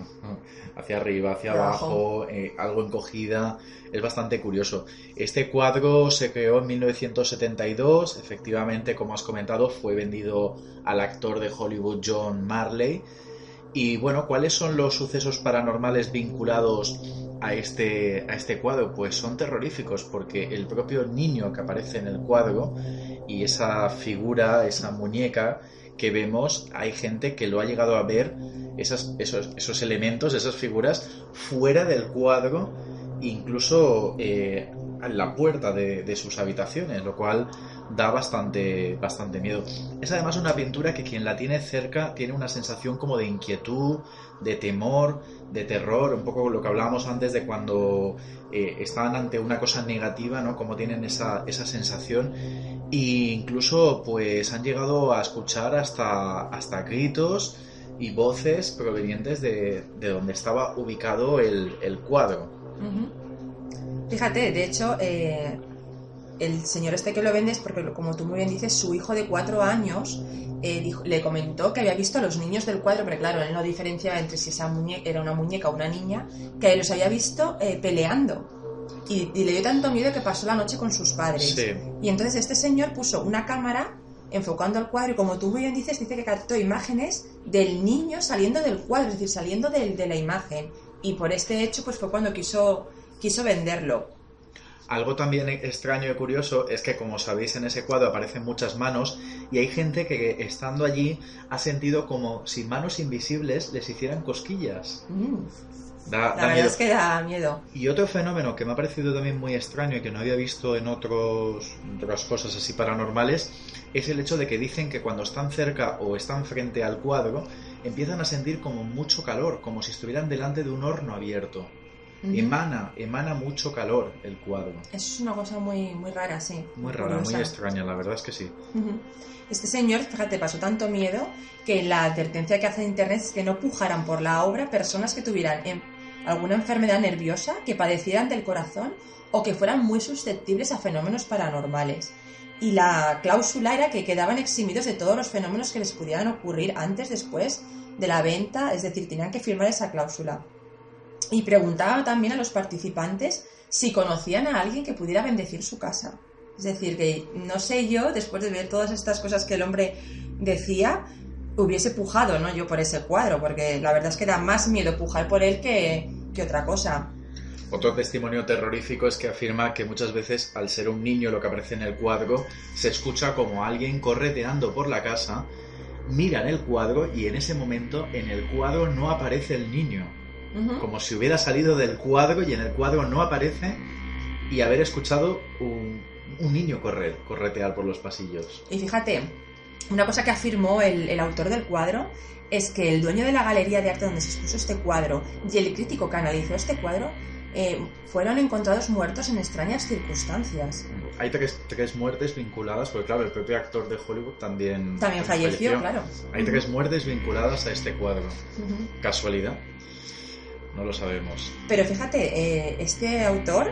hacia arriba, hacia abajo, algo encogida. Es bastante curioso. Este cuadro se creó en 1972, efectivamente, como has comentado, fue vendido al actor de Hollywood John Marley. Y bueno, ¿cuáles son los sucesos paranormales vinculados a este cuadro? Pues son terroríficos, porque el propio niño que aparece en el cuadro y esa figura, esa muñeca que vemos, hay gente que lo ha llegado a ver, esos elementos, esas figuras, fuera del cuadro, incluso en la puerta de sus habitaciones, lo cual da bastante miedo. Es además una pintura que quien la tiene cerca tiene una sensación como de inquietud, de temor, de terror, un poco lo que hablábamos antes de cuando estaban ante una cosa negativa, ¿no? Como tienen esa sensación, e incluso pues han llegado a escuchar hasta gritos y voces provenientes de donde estaba ubicado el cuadro. Uh-huh. Fíjate, de hecho, el señor este que lo vende es porque, como tú muy bien dices, su hijo de 4 años le comentó que había visto a los niños del cuadro, pero claro, él no diferenciaba entre si esa era una muñeca o una niña, que los había visto peleando. Y le dio tanto miedo que pasó la noche con sus padres. Sí. Y entonces este señor puso una cámara enfocando al cuadro y, como tú muy bien dices, dice que captó imágenes del niño saliendo del cuadro, es decir, saliendo de la imagen. Y por este hecho pues fue cuando quiso venderlo. Algo también extraño y curioso es que, como sabéis, en ese cuadro aparecen muchas manos y hay gente que, estando allí, ha sentido como si manos invisibles les hicieran cosquillas. La verdad es que da miedo. Y otro fenómeno que me ha parecido también muy extraño y que no había visto en otras cosas así paranormales es el hecho de que dicen que cuando están cerca o están frente al cuadro empiezan a sentir como mucho calor, como si estuvieran delante de un horno abierto. Emana mucho calor el cuadro. Eso es una cosa muy, muy rara, sí. Muy rara, muy extraña, la verdad es que sí. Este señor, fíjate, pasó tanto miedo que la advertencia que hace en internet es que no pujaran por la obra personas que tuvieran alguna enfermedad nerviosa, que padecieran del corazón o que fueran muy susceptibles a fenómenos paranormales. Y la cláusula era que quedaban eximidos de todos los fenómenos que les pudieran ocurrir antes, después de la venta, es decir, tenían que firmar esa cláusula. Y preguntaba también a los participantes si conocían a alguien que pudiera bendecir su casa. Es decir, que no sé yo, después de ver todas estas cosas que el hombre decía, hubiese pujado, ¿no? Yo por ese cuadro, porque la verdad es que da más miedo pujar por él que otra cosa. Otro testimonio terrorífico es que afirma que muchas veces, al ser un niño lo que aparece en el cuadro, se escucha como alguien correteando por la casa, miran el cuadro y en ese momento en el cuadro no aparece el niño. Como si hubiera salido del cuadro y en el cuadro no aparece, y haber escuchado un niño corretear por los pasillos. Y fíjate, una cosa que afirmó el autor del cuadro es que el dueño de la galería de arte donde se expuso este cuadro y el crítico que analizó este cuadro fueron encontrados muertos en extrañas circunstancias. Hay tres muertes vinculadas, porque claro, el propio actor de Hollywood también falleció, claro. Hay 3 muertes vinculadas a este cuadro. ¿Casualidad? No lo sabemos. Pero fíjate, este autor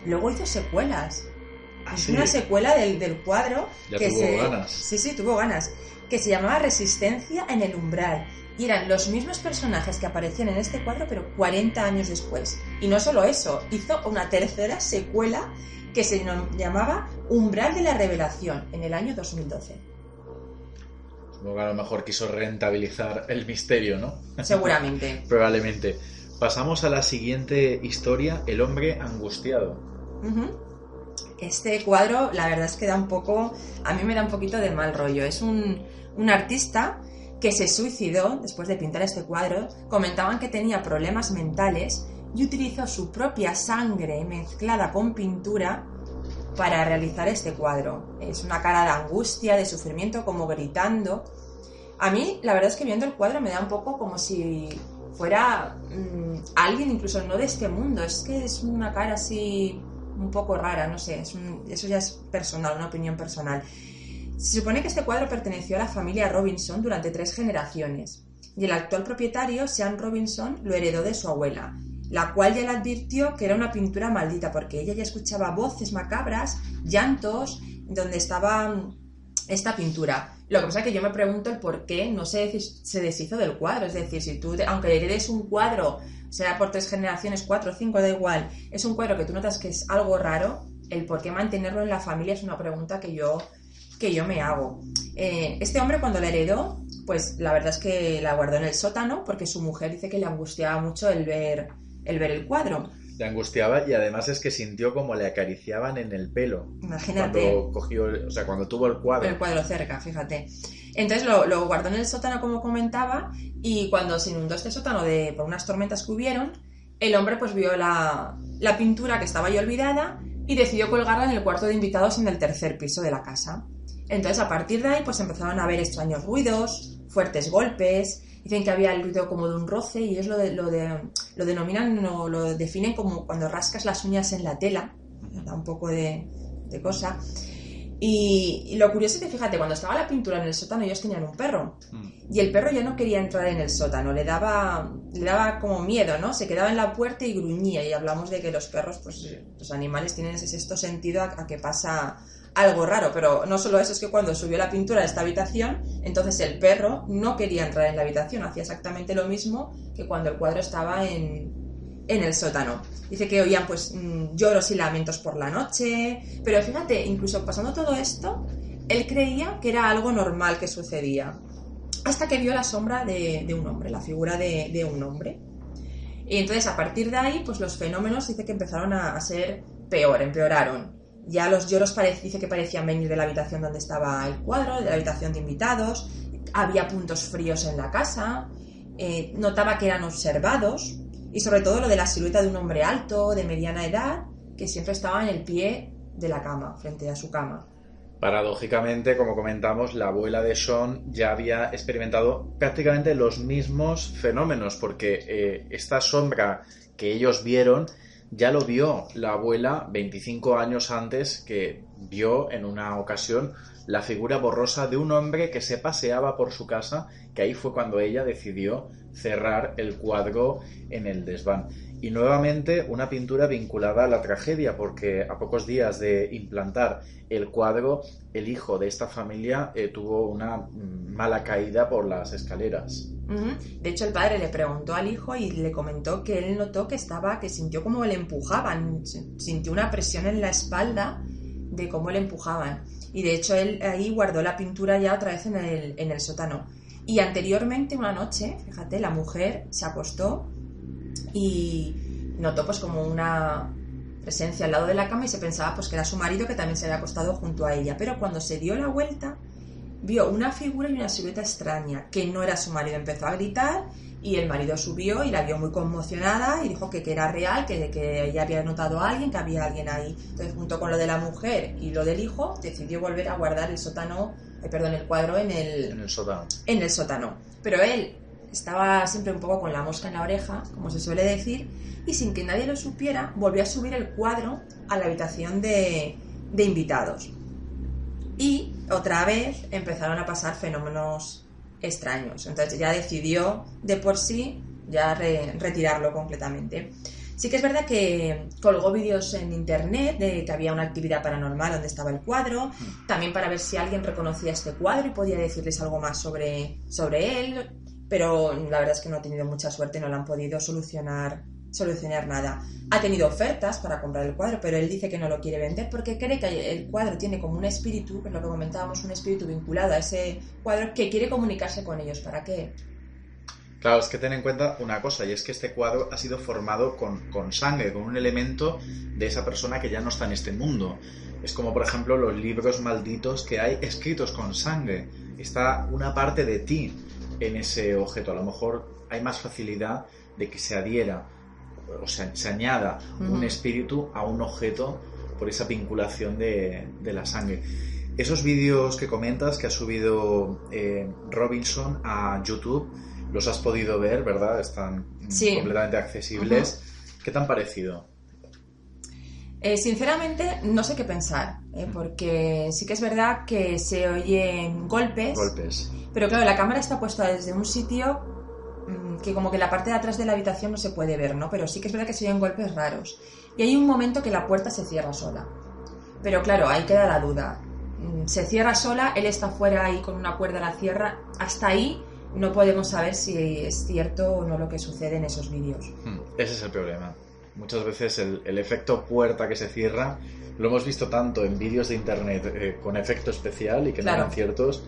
luego hizo secuelas. ¿Sí? Una secuela del cuadro. Ya que tuvo ganas. Sí, tuvo ganas. Que se llamaba Resistencia en el umbral. Y eran los mismos personajes que aparecían en este cuadro, pero 40 años después. Y no solo eso, hizo una tercera secuela que se llamaba Umbral de la Revelación, en el año 2012. Supongo que a lo mejor quiso rentabilizar el misterio, ¿no? Seguramente. Probablemente. Pasamos a la siguiente historia, El hombre angustiado. Este cuadro, la verdad es que a mí me da un poquito de mal rollo. Es un artista que se suicidó después de pintar este cuadro. Comentaban que tenía problemas mentales y utilizó su propia sangre mezclada con pintura para realizar este cuadro. Es una cara de angustia, de sufrimiento, como gritando. A mí, la verdad es que viendo el cuadro me da un poco como si fuera alguien incluso no de este mundo. Es que es una cara así un poco rara, no sé, eso ya es personal, una opinión personal. Se supone que este cuadro perteneció a la familia Robinson durante 3 generaciones y el actual propietario, Sean Robinson, lo heredó de su abuela, la cual ya le advirtió que era una pintura maldita porque ella ya escuchaba voces macabras, llantos, donde estaba esta pintura. Lo que pasa es que yo me pregunto el por qué no se deshizo del cuadro. Es decir, si tú, aunque heredes un cuadro, sea por 3 generaciones, 4 o 5, da igual, es un cuadro que tú notas que es algo raro, el por qué mantenerlo en la familia es una pregunta que yo me hago. Este hombre, cuando la heredó, pues la verdad es que la guardó en el sótano porque su mujer dice que le angustiaba mucho el ver el cuadro. Le angustiaba y además es que sintió como le acariciaban en el pelo. Imagínate. Cuando tuvo el cuadro. El cuadro cerca, fíjate. Entonces lo guardó en el sótano, como comentaba, y cuando se inundó este sótano por unas tormentas que hubieron, el hombre pues vio la pintura que estaba ya olvidada y decidió colgarla en el cuarto de invitados en el 3er piso de la casa. Entonces, a partir de ahí, pues empezaron a haber extraños ruidos, fuertes golpes. Dicen que había el ruido como de un roce y ellos lo denominan o lo definen como cuando rascas las uñas en la tela. Da un poco de cosa. Y lo curioso es que, fíjate, cuando estaba la pintura en el sótano, ellos tenían un perro. Y el perro ya no quería entrar en el sótano, le daba como miedo, ¿no? Se quedaba en la puerta y gruñía. Y hablamos de que los perros, pues los animales tienen ese sexto sentido a que pasa algo raro, pero no solo eso, es que cuando subió la pintura a esta habitación, entonces el perro no quería entrar en la habitación, hacía exactamente lo mismo que cuando el cuadro estaba en el sótano. Dice que oían pues lloros y lamentos por la noche, pero fíjate, incluso pasando todo esto, él creía que era algo normal que sucedía, hasta que vio la sombra de un hombre, la figura de un hombre. Y entonces a partir de ahí, pues los fenómenos dice que empezaron a ser empeoraron. Ya los lloros dice que parecían venir de la habitación donde estaba el cuadro, de la habitación de invitados, había puntos fríos en la casa, notaba que eran observados y sobre todo lo de la silueta de un hombre alto, de mediana edad, que siempre estaba en el pie de la cama, frente a su cama. Paradójicamente, como comentamos, la abuela de Sean ya había experimentado prácticamente los mismos fenómenos porque esta sombra que ellos vieron ya lo vio la abuela 25 años antes, que vio en una ocasión la figura borrosa de un hombre que se paseaba por su casa, que ahí fue cuando ella decidió cerrar el cuadro en el desván. Y nuevamente una pintura vinculada a la tragedia, porque a pocos días de implantar el cuadro, el hijo de esta familia tuvo una mala caída por las escaleras. De hecho, el padre le preguntó al hijo y le comentó que él notó que sintió como le empujaban, sintió una presión en la espalda de cómo le empujaban. Y de hecho, él ahí guardó la pintura ya otra vez en el sótano. Y anteriormente, una noche, fíjate, la mujer se acostó y notó pues como una presencia al lado de la cama y se pensaba pues que era su marido que también se había acostado junto a ella. Pero cuando se dio la vuelta, vio una figura y una silueta extraña, que no era su marido. Empezó a gritar y el marido subió y la vio muy conmocionada y dijo que era real, que ella había notado a alguien, que había alguien ahí. Entonces, junto con lo de la mujer y lo del hijo, decidió volver a guardar el cuadro en el sótano. Pero él estaba siempre un poco con la mosca en la oreja, como se suele decir, y sin que nadie lo supiera, volvió a subir el cuadro a la habitación de invitados. Y otra vez empezaron a pasar fenómenos extraños. Entonces ya decidió de por sí ya retirarlo completamente. Sí que es verdad que colgó vídeos en internet de que había una actividad paranormal donde estaba el cuadro, también para ver si alguien reconocía este cuadro y podía decirles algo más sobre él, pero la verdad es que no ha tenido mucha suerte, no le han podido solucionar nada. Ha tenido ofertas para comprar el cuadro, pero él dice que no lo quiere vender porque cree que el cuadro tiene como un espíritu, que es lo que comentábamos, un espíritu vinculado a ese cuadro que quiere comunicarse con ellos. ¿Para qué? Claro, es que ten en cuenta una cosa, y es que este cuadro ha sido formado con sangre, con un elemento de esa persona que ya no está en este mundo. Es como, por ejemplo, los libros malditos que hay escritos con sangre. Está una parte de ti en ese objeto. A lo mejor hay más facilidad de que se adhiera o sea, se añada un espíritu a un objeto por esa vinculación de la sangre. Esos vídeos que comentas que ha subido Robinson a YouTube Los has podido ver, ¿verdad? Están completamente accesibles. ¿Qué te han parecido? Sinceramente, no sé qué pensar, porque sí que es verdad que se oyen golpes. Pero claro, la cámara está puesta desde un sitio que como que la parte de atrás de la habitación no se puede ver, ¿no? Pero sí que es verdad que se oyen golpes raros. Y hay un momento que la puerta se cierra sola. Pero claro, ahí queda la duda. Se cierra sola, él está fuera ahí con una cuerda, la cierra. Hasta ahí no podemos saber si es cierto o no lo que sucede en esos vídeos. Ese es el problema. Muchas veces el efecto puerta que se cierra lo hemos visto tanto en vídeos de internet con efecto especial y que no eran ciertos,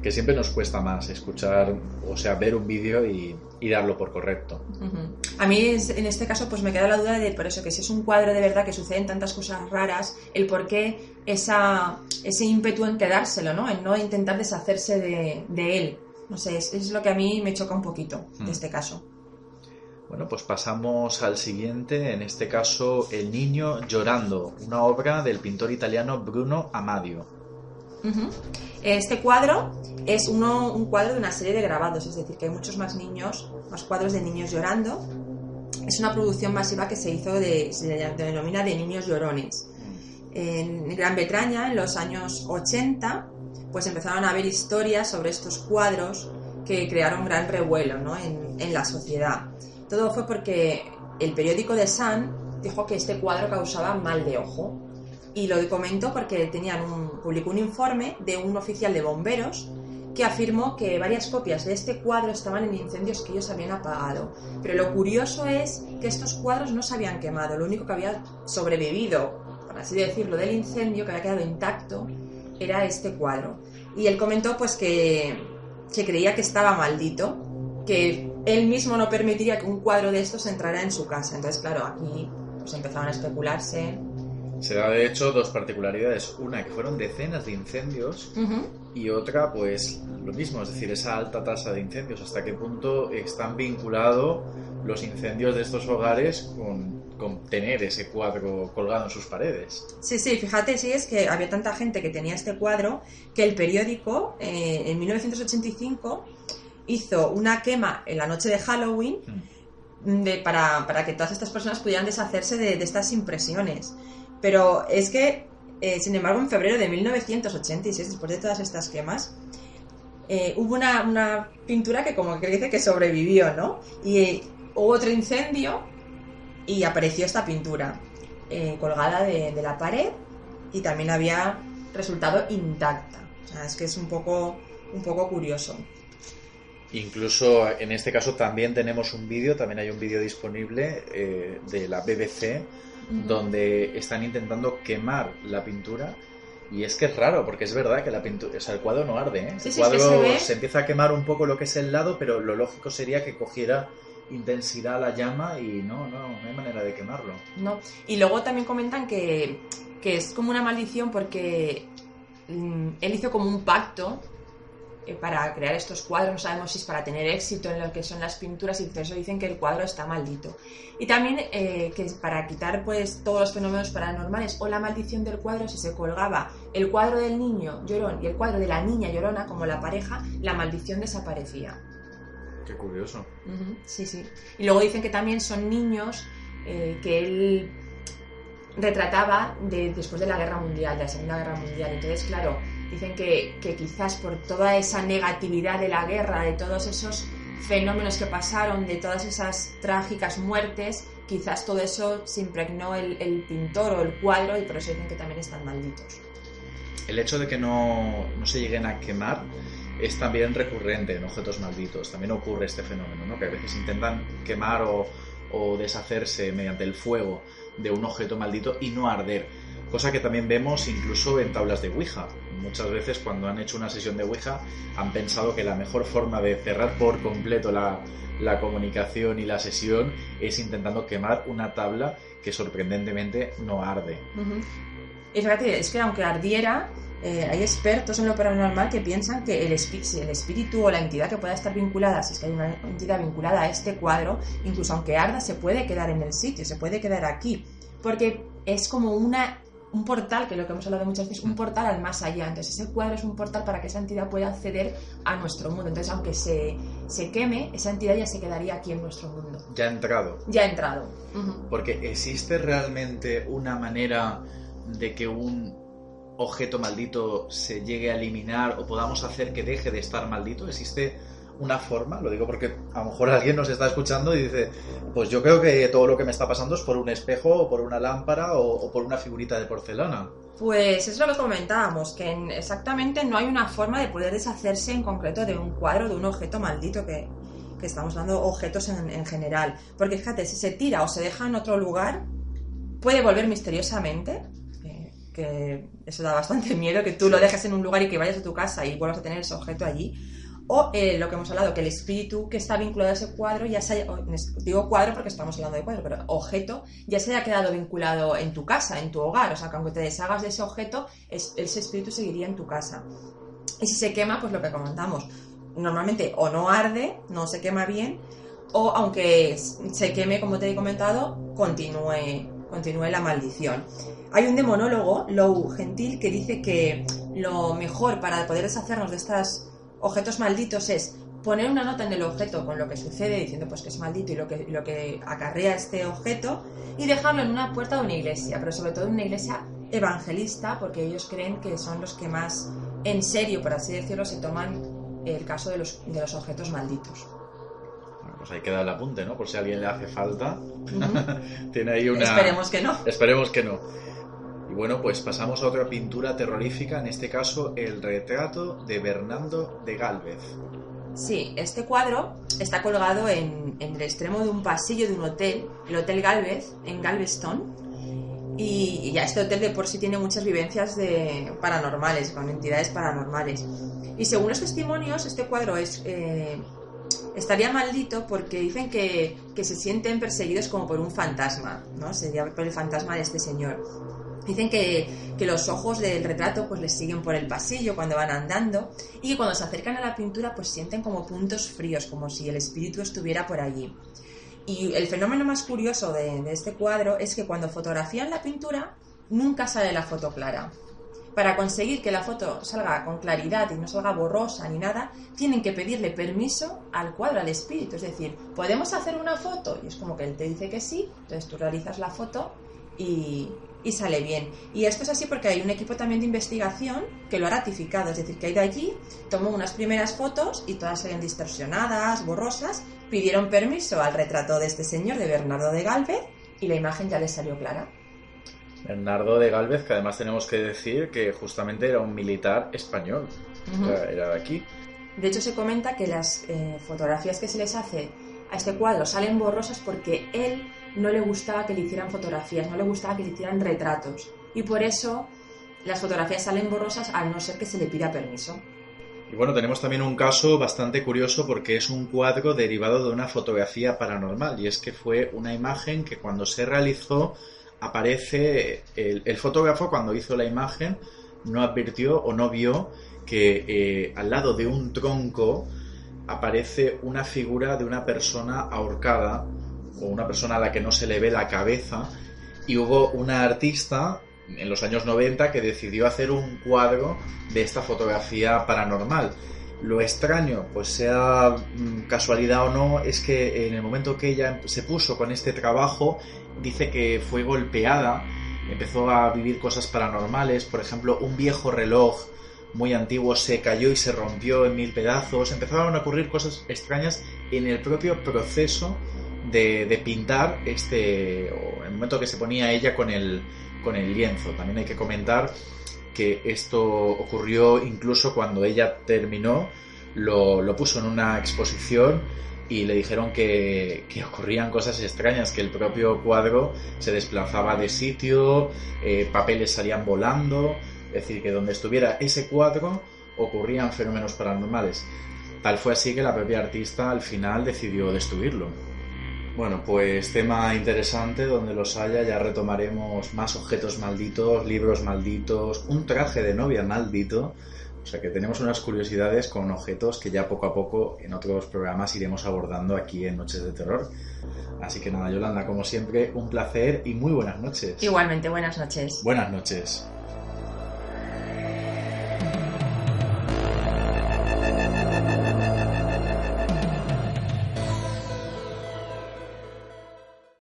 que siempre nos cuesta más escuchar, o sea, ver un vídeo y darlo por correcto. A mí en este caso pues me queda la duda de por eso, que si es un cuadro de verdad, que suceden tantas cosas raras, el por qué ese ímpetu en quedárselo, ¿no? En no intentar deshacerse de él. No sé, es lo que a mí me choca un poquito de este caso. Bueno, pues pasamos al siguiente, en este caso El niño llorando, una obra del pintor italiano Bruno Amadio. Este cuadro es un cuadro de una serie de grabados, es decir, que hay muchos más cuadros de niños llorando. Es una producción masiva que se hizo se denomina de niños llorones. En Gran Bretaña, en los años 80, pues empezaron a haber historias sobre estos cuadros que crearon gran revuelo, ¿no? en la sociedad. Todo fue porque el periódico The Sun dijo que este cuadro causaba mal de ojo. Y lo comento porque publicó un informe de un oficial de bomberos que afirmó que varias copias de este cuadro estaban en incendios que ellos habían apagado. Pero lo curioso es que estos cuadros no se habían quemado, lo único que había sobrevivido, por así decirlo, del incendio, que había quedado intacto, era este cuadro. Y él comentó pues que creía que estaba maldito, que él mismo no permitiría que un cuadro de estos entrara en su casa. Entonces, claro, aquí pues empezaron a especularse. Se da de hecho dos particularidades, una que fueron decenas de incendios y otra pues lo mismo, es decir, esa alta tasa de incendios, hasta qué punto están vinculados los incendios de estos hogares con tener ese cuadro colgado en sus paredes. Sí, fíjate, sí, es que había tanta gente que tenía este cuadro que el periódico en 1985 hizo una quema en la noche de Halloween para que todas estas personas pudieran deshacerse de estas impresiones. Pero es que, sin embargo, en febrero de 1986, después de todas estas quemas, hubo una pintura que como que dice que sobrevivió, ¿no? Y hubo otro incendio y apareció esta pintura colgada de la pared y también había resultado intacta. O sea, es que es un poco curioso. Incluso en este caso también tenemos un vídeo, también hay un vídeo disponible de la BBC, donde están intentando quemar la pintura, y es que es raro porque es verdad que la pintura, o sea, el cuadro no arde, ¿eh? El cuadro se empieza a quemar un poco lo que es el lado, pero lo lógico sería que cogiera intensidad la llama y no hay manera de quemarlo. No. Y luego también comentan que es como una maldición porque él hizo como un pacto para crear estos cuadros, no sabemos si es para tener éxito en lo que son las pinturas, y por eso dicen que el cuadro está maldito. Y también que para quitar pues todos los fenómenos paranormales o la maldición del cuadro, si se colgaba el cuadro del niño llorón y el cuadro de la niña llorona como la pareja, la maldición desaparecía. Qué curioso. Sí. Y luego dicen que también son niños que él retrataba después de la Guerra Mundial, de la Segunda Guerra Mundial. Entonces, claro, dicen que quizás por toda esa negatividad de la guerra, de todos esos fenómenos que pasaron, de todas esas trágicas muertes, quizás todo eso se impregnó el pintor o el cuadro, y por eso dicen que también están malditos. El hecho de que no se lleguen a quemar es también recurrente en objetos malditos. También ocurre este fenómeno, ¿no? Que a veces intentan quemar o deshacerse mediante el fuego de un objeto maldito y no arder. Cosa que también vemos incluso en tablas de Ouija. Muchas veces cuando han hecho una sesión de Ouija han pensado que la mejor forma de cerrar por completo la comunicación y la sesión es intentando quemar una tabla que sorprendentemente no arde. Y fíjate, es que aunque ardiera, hay expertos en lo paranormal que piensan que el espíritu o la entidad que pueda estar vinculada, si es que hay una entidad vinculada a este cuadro, incluso aunque arda, se puede quedar en el sitio, se puede quedar aquí, porque es como una un portal, que es lo que hemos hablado muchas veces, un portal al más allá. Entonces ese cuadro es un portal para que esa entidad pueda acceder a nuestro mundo. Entonces aunque se queme, esa entidad ya se quedaría aquí en nuestro mundo. Ya ha entrado. Ya ha entrado. Porque ¿existe realmente una manera de que un objeto maldito se llegue a eliminar o podamos hacer que deje de estar maldito? ¿Existe una forma? Lo digo porque a lo mejor alguien nos está escuchando y dice, pues yo creo que todo lo que me está pasando es por un espejo o por una lámpara o por una figurita de porcelana. Pues es lo que comentábamos, que exactamente no hay una forma de poder deshacerse en concreto de un cuadro, de un objeto maldito, que estamos dando objetos en general. Porque fíjate, si se tira o se deja en otro lugar, puede volver misteriosamente, que eso da bastante miedo, que tú lo dejes en un lugar y que vayas a tu casa y vuelvas a tener ese objeto allí. O lo que hemos hablado, que el espíritu que está vinculado a ese cuadro, ya se haya, digo cuadro porque estamos hablando de cuadro, pero objeto, ya se haya quedado vinculado en tu casa, en tu hogar. O sea, que aunque te deshagas de ese objeto, ese espíritu seguiría en tu casa. Y si se quema, pues lo que comentamos, normalmente o no arde, no se quema bien, o aunque se queme, como te he comentado, continúe la maldición. Hay un demonólogo, Lou Gentil, que dice que lo mejor para poder deshacernos de estos objetos malditos es poner una nota en el objeto con lo que sucede, diciendo pues que es maldito y lo que acarrea este objeto, y dejarlo en una puerta de una iglesia, pero sobre todo en una iglesia evangelista, porque ellos creen que son los que más en serio, por así decirlo, se toman el caso de los objetos malditos. Bueno, pues ahí queda el apunte, ¿no? Por si a alguien le hace falta. Tiene ahí una... Esperemos que no. Esperemos que no. Y bueno, pues pasamos a otra pintura terrorífica, en este caso el retrato de Bernardo de Gálvez. Sí, este cuadro está colgado en el extremo de un pasillo de un hotel, el Hotel Gálvez, en Galveston. Y ya este hotel de por sí tiene muchas vivencias paranormales, con entidades paranormales. Y según los testimonios, este cuadro estaría maldito porque dicen que se sienten perseguidos como por un fantasma, ¿no? Sería por el fantasma de este señor. Dicen que los ojos del retrato pues les siguen por el pasillo cuando van andando, y que cuando se acercan a la pintura pues sienten como puntos fríos, como si el espíritu estuviera por allí. Y el fenómeno más curioso de este cuadro es que cuando fotografían la pintura nunca sale la foto clara. Para conseguir que la foto salga con claridad y no salga borrosa ni nada, tienen que pedirle permiso al cuadro, al espíritu. Es decir, ¿podemos hacer una foto? Y es como que él te dice que sí, entonces tú realizas la foto y sale bien. Y esto es así porque hay un equipo también de investigación que lo ha ratificado, es decir, que ha ido allí, tomó unas primeras fotos y todas salían distorsionadas, borrosas, pidieron permiso al retrato de este señor, de Bernardo de Gálvez, y la imagen ya les salió clara. Bernardo de Gálvez, que además tenemos que decir que justamente era un militar español, era de aquí. De hecho se comenta que las fotografías que se les hace a este cuadro salen borrosas porque él no le gustaba que le hicieran fotografías, no le gustaba que le hicieran retratos, y por eso las fotografías salen borrosas al no ser que se le pida permiso. Y bueno, tenemos también un caso bastante curioso porque es un cuadro derivado de una fotografía paranormal, y es que fue una imagen que cuando se realizó aparece el fotógrafo, cuando hizo la imagen, no advirtió o no vio que al lado de un tronco aparece una figura de una persona ahorcada, o una persona a la que no se le ve la cabeza, y hubo una artista en los años 90 que decidió hacer un cuadro de esta fotografía paranormal. Lo extraño, pues sea casualidad o no, es que en el momento que ella se puso con este trabajo, dice que fue golpeada, empezó a vivir cosas paranormales. Por ejemplo, un viejo reloj muy antiguo se cayó y se rompió en 1000 pedazos. Empezaron a ocurrir cosas extrañas en el propio proceso de pintar o en el momento que se ponía ella con el lienzo. También hay que comentar que esto ocurrió incluso cuando ella terminó, lo puso en una exposición y le dijeron que ocurrían cosas extrañas, que el propio cuadro se desplazaba de sitio, papeles salían volando, es decir, que donde estuviera ese cuadro ocurrían fenómenos paranormales. Tal fue así que la propia artista al final decidió destruirlo. Bueno, pues tema interesante, donde los haya ya retomaremos más objetos malditos, libros malditos, un traje de novia maldito, O sea que tenemos unas curiosidades con objetos que ya poco a poco en otros programas iremos abordando aquí en Noches de Terror. Así que nada, Yolanda, como siempre, un placer y muy buenas noches. Igualmente, buenas noches. Buenas noches.